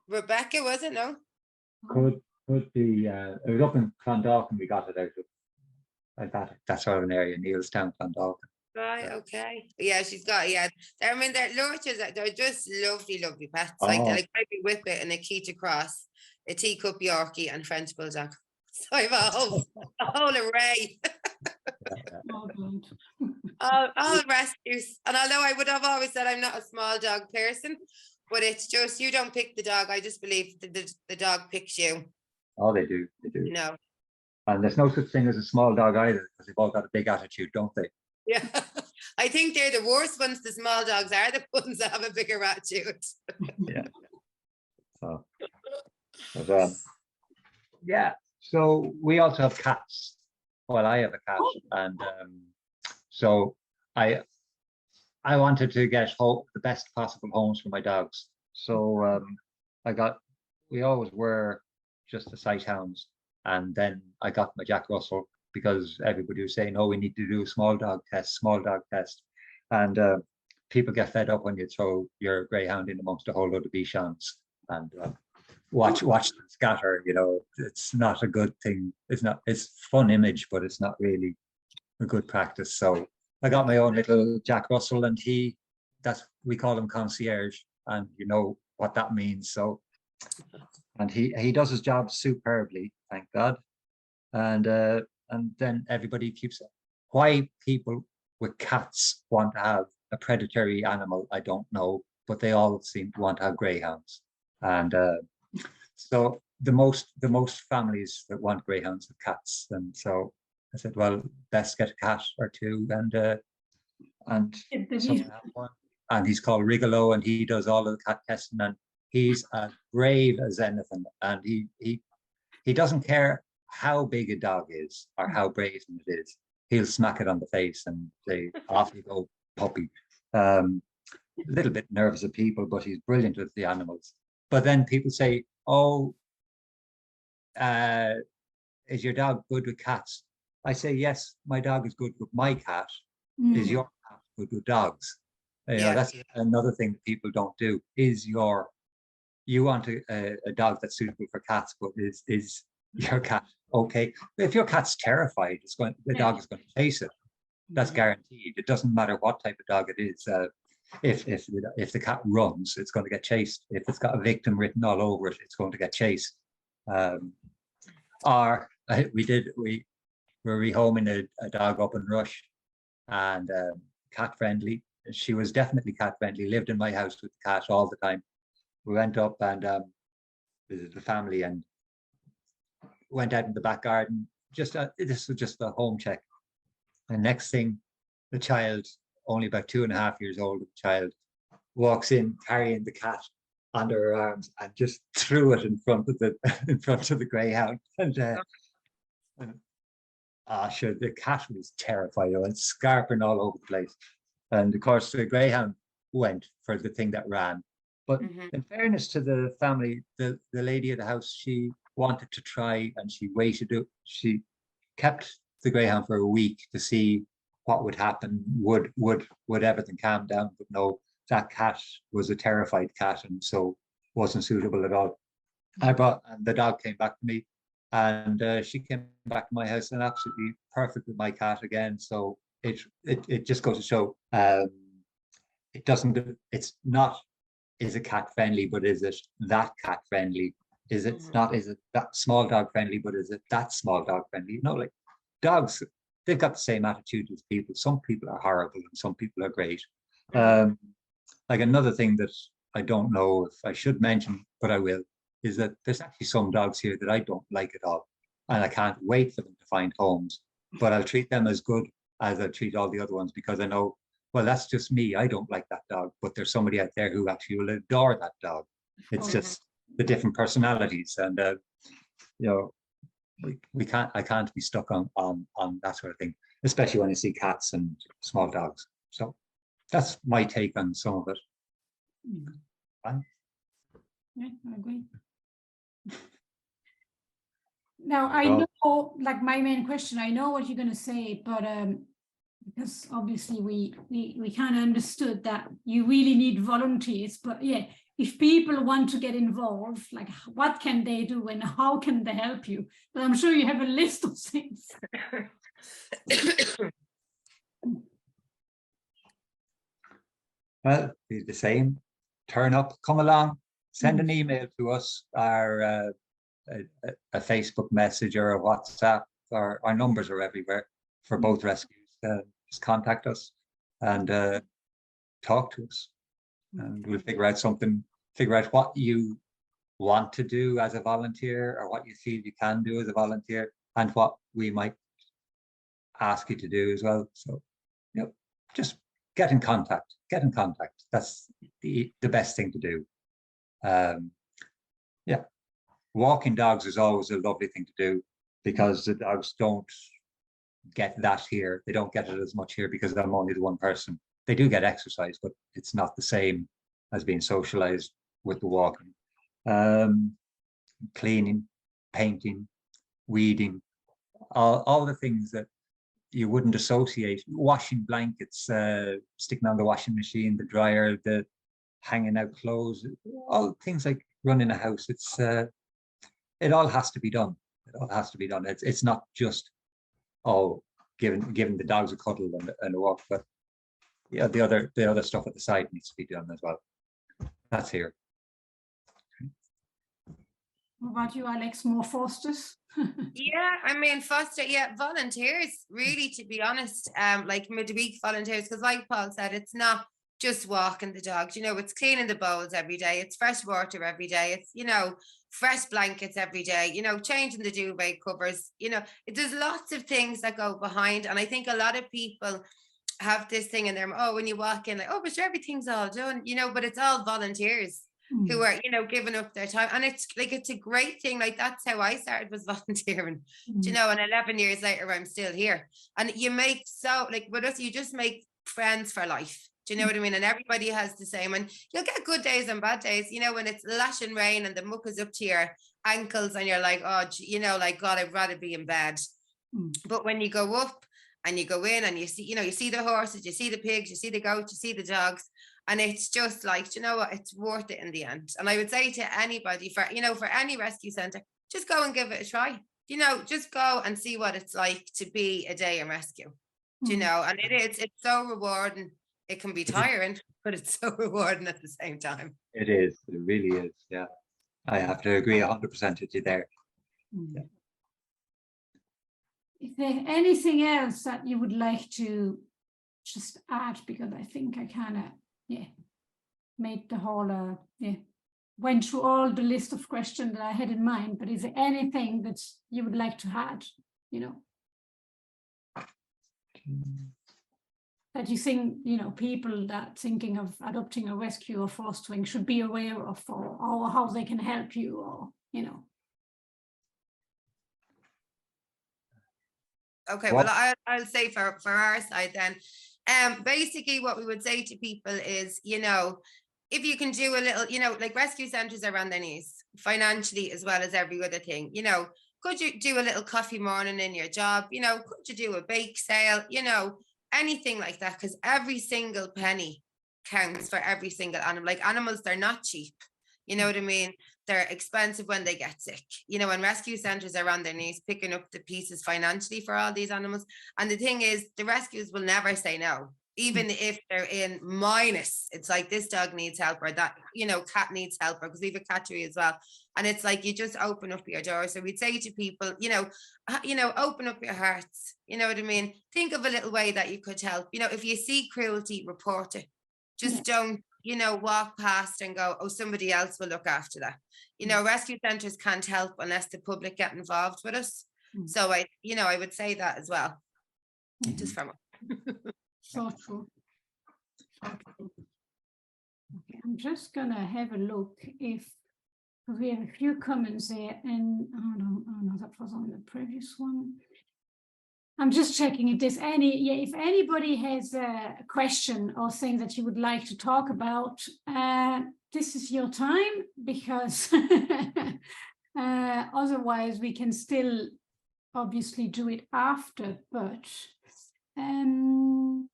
Rebecca, was it? No. Could be. It was up in Clondalkin. We got it out of that sort of an area, Neilstown, Clondalkin. Right. Okay. Yeah, she's got. Yeah, I mean, they're lurchers. They're just lovely, lovely pets. Like they're like maybe Whippet and a Keeta Cross, a teacup Yorkie, and French Bulldog. So I have a whole array. all rescues. And although I would have always said I'm not a small dog person, but it's just, you don't pick the dog. I just believe the dog picks you. Oh, they do. They do. No. And there's no such thing as a small dog either, because they've all got a big attitude, don't they? Yeah. I think they're the worst ones. The small dogs are the ones that have a bigger attitude. Yeah. So, but, yeah. So we also have cats. Well, I have a cat, and so I wanted to get the best possible homes for my dogs. So we always were just the sight hounds, and then I got my Jack Russell, because everybody was saying, oh, we need to do a small dog test, and people get fed up when you throw your greyhound in amongst a whole load of Bichons and watch them scatter. You know, it's not a good thing. It's fun image, but it's not really a good practice. So I got my own little Jack Russell, and we call him concierge, and you know what that means. So, and he does his job superbly, thank God. And then everybody keeps Why people with cats want to have a predatory animal, I don't know, but they all seem to want to have greyhounds. And so the most families that want greyhounds have cats. And so I said, well, best get a cat or two, and someone had one. And he's called Rigolo, and he does all of the cat testing, and he's as brave as anything. And he doesn't care how big a dog is or how brazen it is. He'll smack it on the face and say, off you go, puppy. A little bit nervous of people, but he's brilliant with the animals. But then people say, oh, is your dog good with cats? I say, yes, my dog is good with my cat. Is your cat good with dogs? You know, that's another thing that people don't do. You want a dog that's suitable for cats, but is your cat okay? If your cat's terrified, the dog is going to chase it. That's guaranteed. It doesn't matter what type of dog it is. If the cat runs, it's going to get chased. If it's got a victim written all over it, it's going to get chased. We were rehoming a dog up in Rush, and cat friendly. She was definitely cat friendly. Lived in my house with the cat all the time. We went up and visited the family and went out in the back garden. This was just a home check. And next thing, the child, only about 2.5 years old, the child walks in carrying the cat under her arms and just threw it in front of the greyhound. And sure, the cat was terrified. It went scarping all over the place. And of course, the greyhound went for the thing that ran. But in fairness to the family, the lady of the house, she wanted to try, and she kept the greyhound for a week to see what would happen. Would everything calm down? But no, that cat was a terrified cat, and so wasn't suitable at all. And the dog came back to me, and she came back to my house and absolutely perfect with my cat again. So it just goes to show, it's not, is it cat friendly, but is it that cat friendly? Is it not, is it that small dog friendly, but is it that small dog friendly? You know, like dogs, they've got the same attitude as people. Some people are horrible and some people are great. Like another thing that I don't know if I should mention, but I will, is that there's actually some dogs here that I don't like at all. And I can't wait for them to find homes, but I'll treat them as good as I treat all the other ones, because I know, well, that's just me. I don't like that dog, but there's somebody out there who actually will adore that dog. It's just the different personalities, and you know, I can't be stuck on that sort of thing, especially when I see cats and small dogs. So that's my take on some of it. Yeah, I agree. Now I know, like, my main question, I know what you're going to say, but because obviously we kind of understood that you really need volunteers, but yeah, if people want to get involved, like, what can they do and how can they help you? But I'm sure you have a list of things. Well, be the same. Turn up, come along, send an email to us, or a Facebook message or a WhatsApp. Our numbers are everywhere for both rescues. Just contact us and talk to us, and we'll figure out what you want to do as a volunteer, or what you feel you can do as a volunteer, and what we might ask you to do as well. So, you know, just get in contact. That's the best thing to do. Yeah, walking dogs is always a lovely thing to do, because the dogs don't get that here. They don't get it as much here because I'm only the one person. They do get exercise, but it's not the same as being socialized with the walking. Cleaning, painting, weeding, all the things that you wouldn't associate. Washing blankets, sticking on the washing machine, the dryer, the hanging out clothes, all things like running a house. It all has to be done. It's not just, giving the dogs a cuddle and a walk, but yeah, the other stuff at the side needs to be done as well. That's here. What about you, Alex? More fosters? Yeah, I mean, foster, yeah, volunteers, really, to be honest, like midweek volunteers, because like Paul said, it's not just walking the dogs, you know, it's cleaning the bowls every day, it's fresh water every day, it's, you know, fresh blankets every day, you know, changing the duvet covers, you know, there's lots of things that go behind. And I think a lot of people have this thing in their, oh, when you walk in, like, oh, but sure, everything's all done, you know, but it's all volunteers who are, you know, giving up their time. And it's like, it's a great thing. Like, that's how I started, was volunteering, you know, and 11 years later, I'm still here. And you make, so like with us, you just make friends for life. Do you know what I mean? And everybody has the same, and you'll get good days and bad days, you know, when it's lashing rain and the muck is up to your ankles and you're like, oh, you know, like, God, I'd rather be in bed. But when you go up and you go in and you see, you know, you see the horses, you see the pigs, you see the goats, you see the dogs, and it's just like, you know what, it's worth it in the end. And I would say to anybody, for, you know, for any rescue centre, just go and give it a try. You know, just go and see what it's like to be a day in rescue. You know, and it's so rewarding. It can be tiring, but it's so rewarding at the same time. It is. It really is. Yeah, I have to agree 100% with you there. Yeah. Is there anything else that you would like to just add? Because I think I kind of, made the whole, went through all the list of questions that I had in mind, but is there anything that you would like to add, you know? That you think, you know, people that thinking of adopting a rescue or fostering should be aware of, or how they can help you, or, you know? Okay, well, I'll say for our side then, basically what we would say to people is, you know, if you can do a little, you know, like rescue centres are on their knees financially as well as every other thing, you know, could you do a little coffee morning in your job? You know, could you do a bake sale? You know, anything like that, because every single penny counts for every single animal. Like, animals, they're not cheap. You know what I mean? They're expensive when they get sick. You know, and rescue centres are on their knees picking up the pieces financially for all these animals. And the thing is, the rescues will never say no, even if they're in minus. It's like, this dog needs help, or that, you know, cat needs help, because we have a cattery as well. And it's like, you just open up your door. So we'd say to people, you know, open up your hearts. You know what I mean? Think of a little way that you could help. You know, if you see cruelty, report it. Just don't, you know, walk past and go, oh, somebody else will look after that. You know, rescue centres can't help unless the public get involved with us. So I would say that as well. Just from So true. So true. Okay, I'm just gonna have a look if we have a few comments there, and oh no, that was on the previous one. I'm just checking if there's any, if anybody has a question or thing that you would like to talk about, this is your time, because otherwise we can still obviously do it after, but no,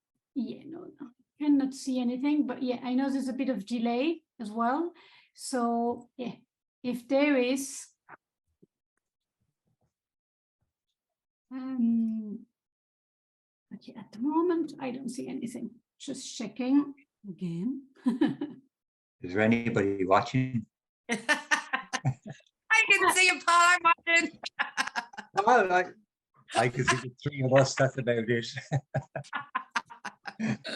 cannot see anything, but I know there's a bit of delay as well. So if there is, okay, at the moment I don't see anything. Just checking again. Is there anybody watching? I can see you, Paul. I'm watching. Well, I can see the three of us. That's about it.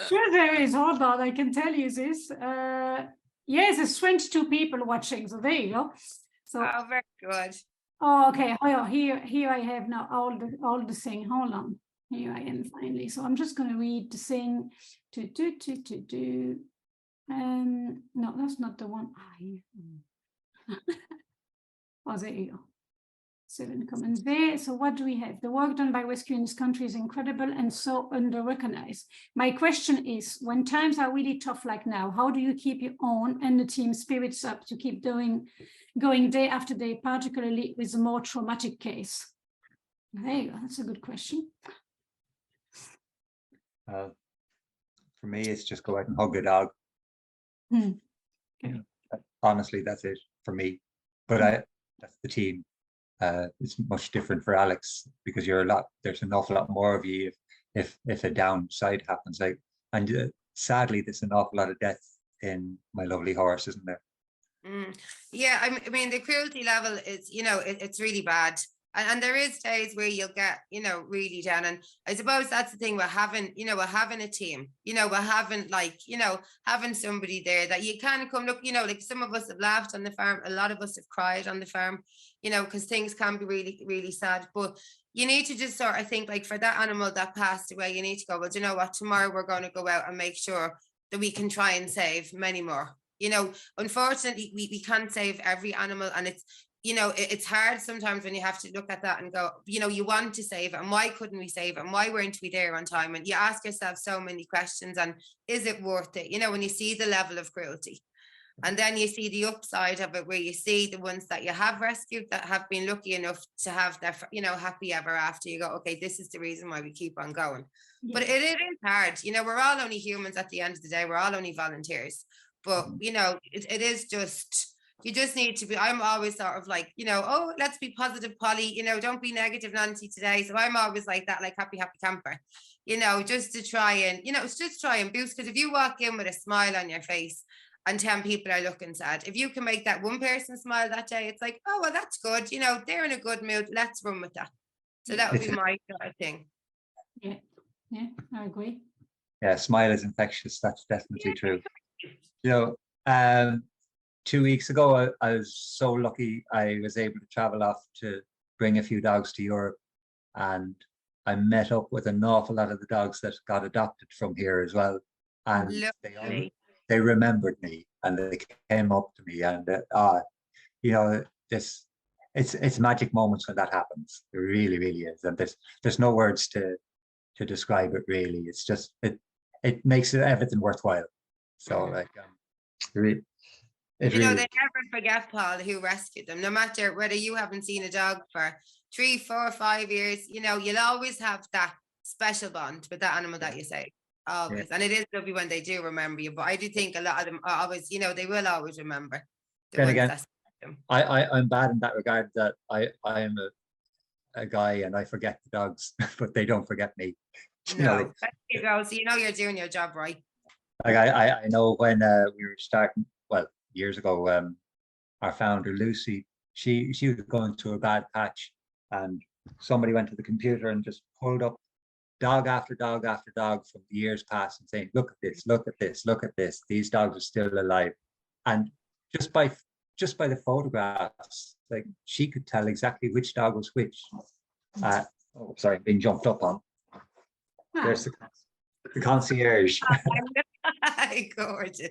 Sure, there is. Hold on, I can tell you this. Yes, there's 22 people watching. So there you go. So very good. Oh, okay. Oh, here I have now all the thing. Hold on. Here I am finally. So I'm just going to read the thing. No, that's not the one. Oh, there you go. 7 comments there. So what do we have? The work done by rescue in this country is incredible and so under-recognized. My question is, when times are really tough like now, how do you keep your own and the team spirits up to keep going day after day, particularly with a more traumatic case? There you go. That's a good question. For me, it's just go out and hug a dog. Okay. Honestly, that's it for me. But that's the team. It's much different for Alex, because there's an awful lot more of you if a downside happens. Like, and sadly, there's an awful lot of death in my lovely horse, isn't there? Yeah, I mean, the cruelty level is, it's really bad. And there is days where you'll get, really down. And I suppose that's the thing with having, we're having a team, we're having having somebody there that you can come look, like some of us have laughed on the farm. A lot of us have cried on the farm, because things can be really, really sad. But you need to just sort of think, like, for that animal that passed away, you need to go, well, do you know what, tomorrow we're going to go out and make sure that we can try and save many more. Unfortunately, we can't save every animal, and it's hard sometimes when you have to look at that and go, you want to save it, and why couldn't we save it, and why weren't we there on time? And you ask yourself so many questions, and is it worth it? When you see the level of cruelty, and then you see the upside of it, where you see the ones that you have rescued that have been lucky enough to have their, happy ever after. You go, okay, this is the reason why we keep on going. Yeah. But it is hard. We're all only humans at the end of the day. We're all only volunteers. But, it is just, you just need to be, I'm always sort of like, oh, let's be positive, Polly, don't be negative, Nancy, today. So I'm always like that, like happy camper, just to try and, it's just try and boost. Because if you walk in with a smile on your face and 10 people are looking sad, if you can make that one person smile that day, it's like, oh, well, that's good. They're in a good mood. Let's run with that. So that would be my sort of thing. Yeah, I agree. Yeah, smile is infectious. That's definitely true. 2 weeks ago, I was so lucky I was able to travel off to bring a few dogs to Europe, and I met up with an awful lot of the dogs that got adopted from here as well, and they remembered me, and they came up to me, and it's magic moments when that happens. It really, really is, and there's no words to describe it. Really, it's just it makes everything worthwhile. So like, they never forget, Paul, who rescued them. No matter whether you haven't seen a dog for 3, 4, 5 years, you'll always have that special bond with that animal that you saved. Always. Yeah. And it is lovely when they do remember you. But I do think a lot of them are always, they will always remember. Then again, I'm bad in that regard, that I am a guy and I forget the dogs, but they don't forget me. No, there you go. So you're doing your job right. Like I know when we were starting, well, years ago, our founder Lucy, she was going through a bad patch, and somebody went to the computer and just pulled up dog after dog after dog from the years past and saying, look at this, look at this, look at this. These dogs are still alive. And just by the photographs, like, she could tell exactly which dog was which. Oh, sorry, being jumped up on. There's the concierge. Gorgeous.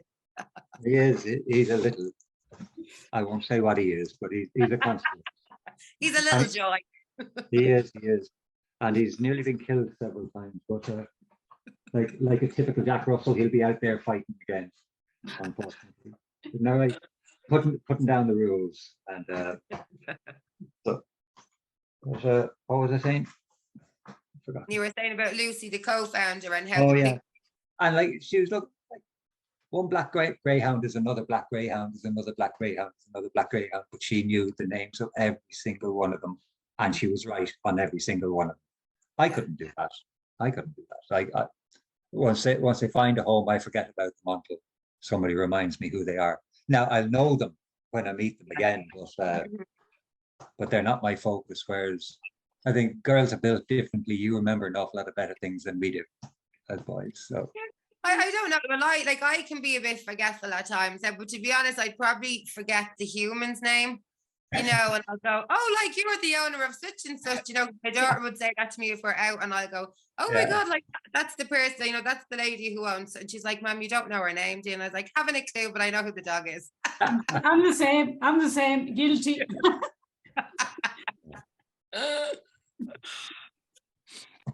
He's a little, I won't say what he is, but he's a concierge. He's a little joy. He is. And he's nearly been killed several times, but like a typical Jack Russell, he'll be out there fighting again, unfortunately. No, like putting down the rules. And so what was I saying? I forgot. You were saying about Lucy, the co-founder, and how. Oh yeah, and like, she was like one black greyhound is another black greyhound is another black greyhound is another black greyhound, but she knew the names of every single one of them, and she was right on every single one of them. I couldn't do that. Like, once they find a home, I forget about them until somebody reminds me who they are. Now I'll know them when I meet them again, but they're not my focus. Whereas I think girls are built differently. You remember an awful lot of better things than we do as boys. So I don't know. Well, I can be a bit forgetful at times, but to be honest, I'd probably forget the human's name. And I'll go, oh, like, you were the owner of such and such. My daughter would say that to me if we're out, and I'll go, oh my God, like, that's the person, that's the lady who owns. And she's like, Mom, you don't know her name, do you? And I was like, haven't a clue, but I know who the dog is. I'm the same, guilty.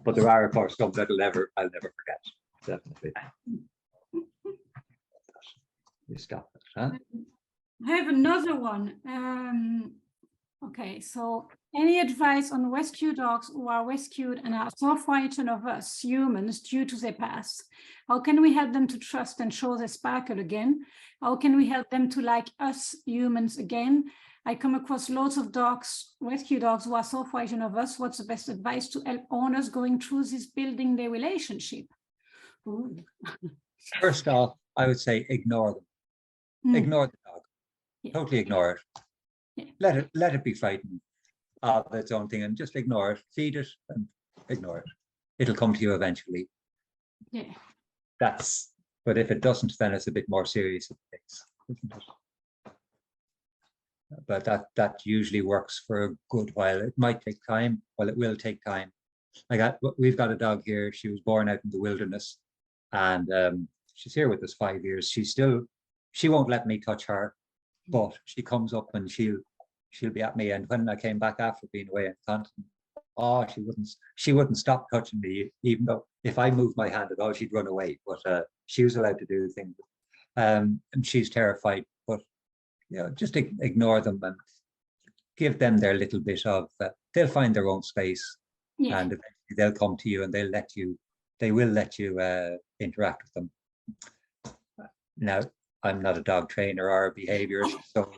But there are, of course, some that I'll never forget. Definitely. We stop it, huh? I have another one. Okay, so any advice on rescue dogs who are rescued and are so frightened of us humans due to their past? How can we help them to trust and show their sparkle again? How can we help them to like us humans again? I come across lots of dogs, rescue dogs, who are so frightened of us. What's the best advice to help owners going through this building their relationship? Ooh. First off, I would say ignore them. Ignore the dog. Totally ignore it. Yeah. Let it be frightened of its own thing and just ignore it. Feed it and ignore it. It'll come to you eventually. Yeah. But if it doesn't, then it's a bit more serious, isn't it? But that usually works for a good while. It might take time. Well, it will take time. We've got a dog here. She was born out in the wilderness, and she's here with us 5 years. She won't let me touch her, but she comes up and she'll be at me. And when I came back after being away in the continent, oh, she wouldn't stop touching me, even though if I moved my hand at all, she'd run away. But she was allowed to do things, and she's terrified. But just ignore them and give them their little bit of. They'll find their own space, and eventually they'll come to you and they will let you interact with them. Now, I'm not a dog trainer or a behaviorist, so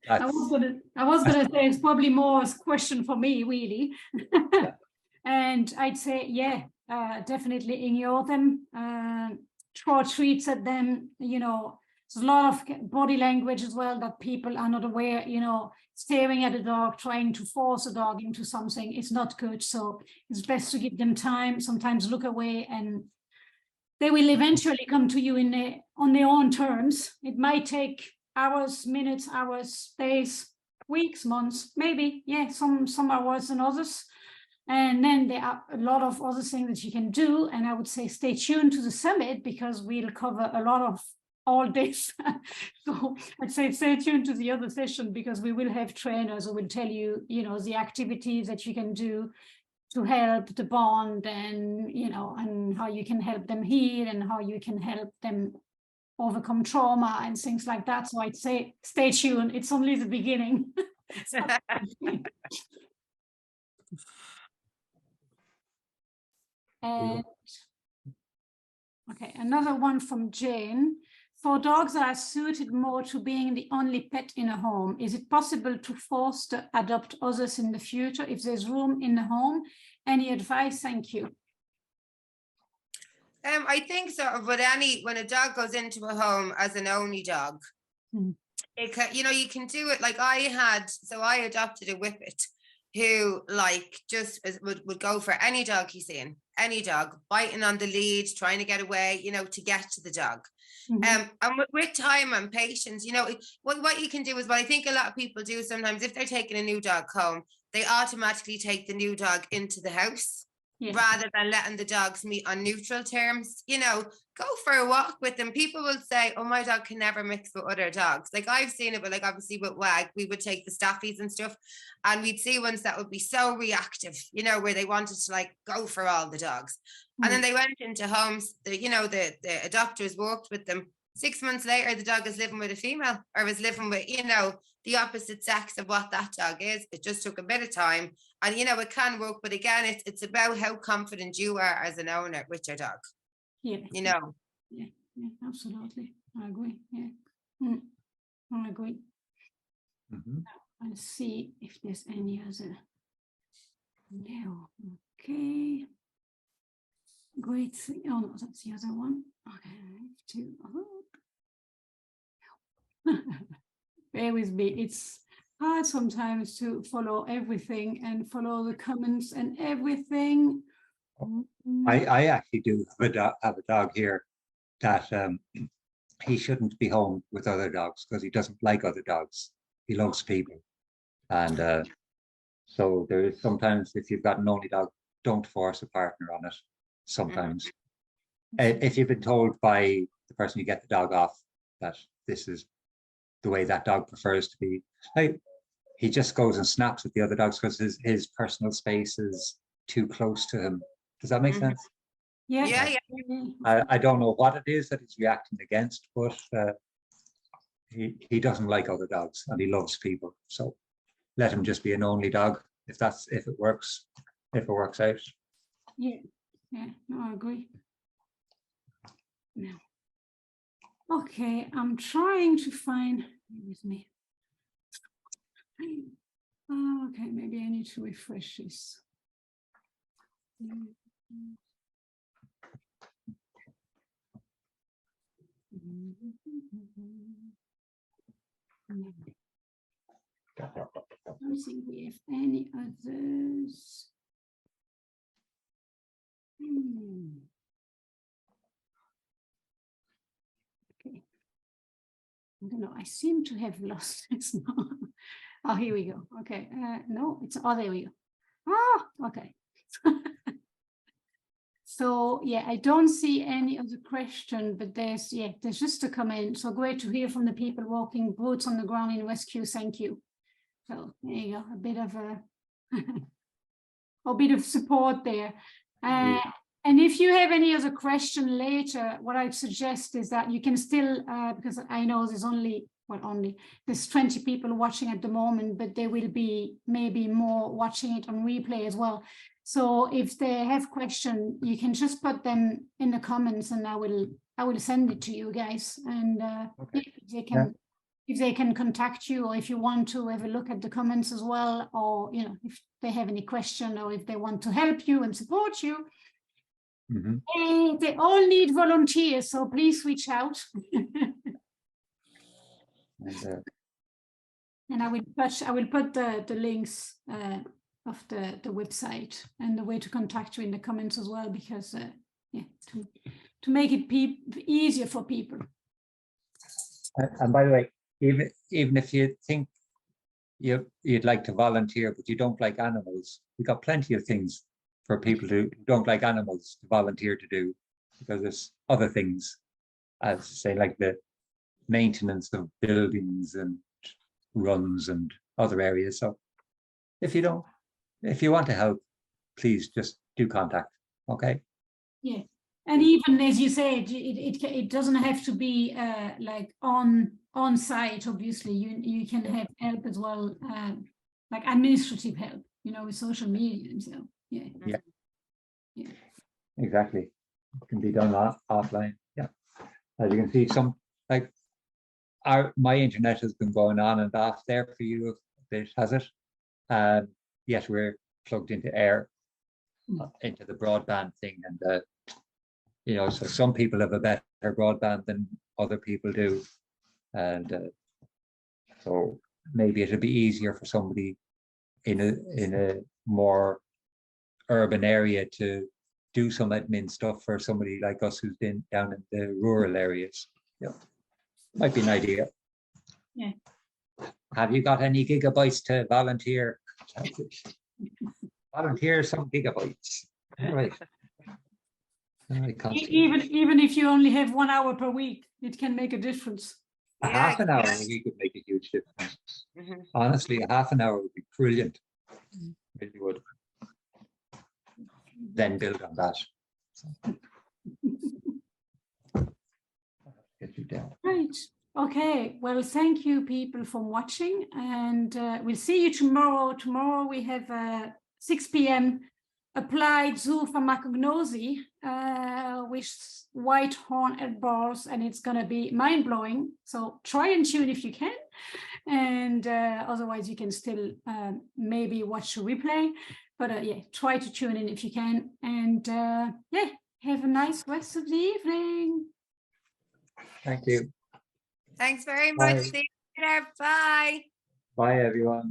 I was gonna say it's probably more a question for me, really. And I'd say, definitely ignore them, throw treats at them. There's a lot of body language as well that people are not aware. Staring at a dog, trying to force a dog into something is not good. So it's best to give them time. Sometimes look away, and they will eventually come to you on their own terms. It might take hours, minutes, hours, days, weeks, months, maybe. Some are worse than others. And then there are a lot of other things that you can do. And I would say stay tuned to the summit, because we'll cover a lot of all this. So I'd say stay tuned to the other session, because we will have trainers who will tell you, the activities that you can do to help the bond, and and how you can help them heal, and how you can help them overcome trauma and things like that. So I'd say stay tuned. It's only the beginning. And okay, another one from Jane. For dogs that are suited more to being the only pet in a home, is it possible to force to adopt others in the future if there's room in the home? Any advice? Thank you. I think sort of when a dog goes into a home as an only dog, it can, you can do it. Like I adopted a whippet who just would go for any dog he's seen, any dog, biting on the lead, trying to get away, to get to the dog. And with time and patience, what you can do is what I think a lot of people do sometimes, if they're taking a new dog home, they automatically take the new dog into the house. Yeah. Rather than letting the dogs meet on neutral terms. Go for a walk with them. People will say, oh, my dog can never mix with other dogs. Like I've seen it, but obviously with Wag, we would take the staffies and stuff, and we'd see ones that would be so reactive, where they wanted to go for all the dogs. And then they went into homes, the adopters walked with them. 6 months later, the dog is living with a female, or is living with, the opposite sex of what that dog is. It just took a bit of time. And, it can work. But again, it's about how confident you are as an owner with your dog. Yeah. Yeah, absolutely. I agree. Yeah. I agree. I'll see if there's any other. No. Okay. Great. Oh, no, that's the other one. Okay. Bear with me. It's hard sometimes to follow everything and follow the comments and everything. I actually do have a dog here that he shouldn't be home with other dogs because he doesn't like other dogs. He loves people. And so there is sometimes, if you've got an only dog, don't force a partner on it. Sometimes. If you've been told by the person you get the dog off that this is the way that dog prefers to be, he just goes and snaps at the other dogs because his personal space is too close to him. Does that make sense? Yeah. I don't know what it is that he's reacting against, but he doesn't like other dogs and he loves people. So let him just be an only dog if it works out. Yeah, no, I agree. No. Okay, I'm trying to find with me. Okay, maybe I need to refresh this. I don't think we have any others. Okay. I don't know. I seem to have lost this now. Oh, here we go. Okay. No, it's, oh, there we go. Ah, okay. So yeah, I don't see any other question, but there's just a comment. So great to hear from the people walking boots on the ground in Rescue. Thank you. So there you go, a bit of a bit of support there. And if you have any other question later, what I suggest is that you can still, because I know there's there's 20 people watching at the moment, but there will be maybe more watching it on replay as well. So if they have questions, you can just put them in the comments, and I will send it to you guys. And if they can contact you, or if you want to have a look at the comments as well, or if they have any question, or if they want to help you and support you. They all need volunteers, so please reach out. And I will put the links of the website and the way to contact you in the comments as well, because to make it easier for people. And by the way, even if you think you'd like to volunteer but you don't like animals, we've got plenty of things for people who don't like animals to volunteer to do, because there's other things, as say, like the maintenance of buildings and runs and other areas. So if you want to help, please just do contact. Okay. Yeah. And even as you said, it doesn't have to be like on site. Obviously, you can have help as well, like administrative help, with social media and so. Yeah. Exactly. It can be done offline. Yeah. As you can see, some like my internet has been going on and off there for you a bit, has it? Yes, we're plugged into air, into the broadband thing, and so some people have a better broadband than other people do, and so maybe it'll be easier for somebody in a more urban area to do some admin stuff for somebody like us who's been down in the rural areas. Yeah, might be an idea. Yeah. Have you got any gigabytes to volunteer? Volunteer some gigabytes. All right. Even if you only have 1 hour per week, it can make a difference. A half an hour a week would make a huge difference. Honestly, a half an hour would be brilliant. Really would. Then build on that. Get you down. Right. Okay. Well, thank you, people, for watching, and we'll see you tomorrow. Tomorrow we have 6 p.m. applied zoopharmacognosy with white horned boars, and it's going to be mind-blowing. So try and tune if you can, and otherwise you can still maybe watch a replay. But try to tune in if you can, and have a nice rest of the evening. Thank you. Thanks very much. Bye. See you later. Bye. Bye, everyone.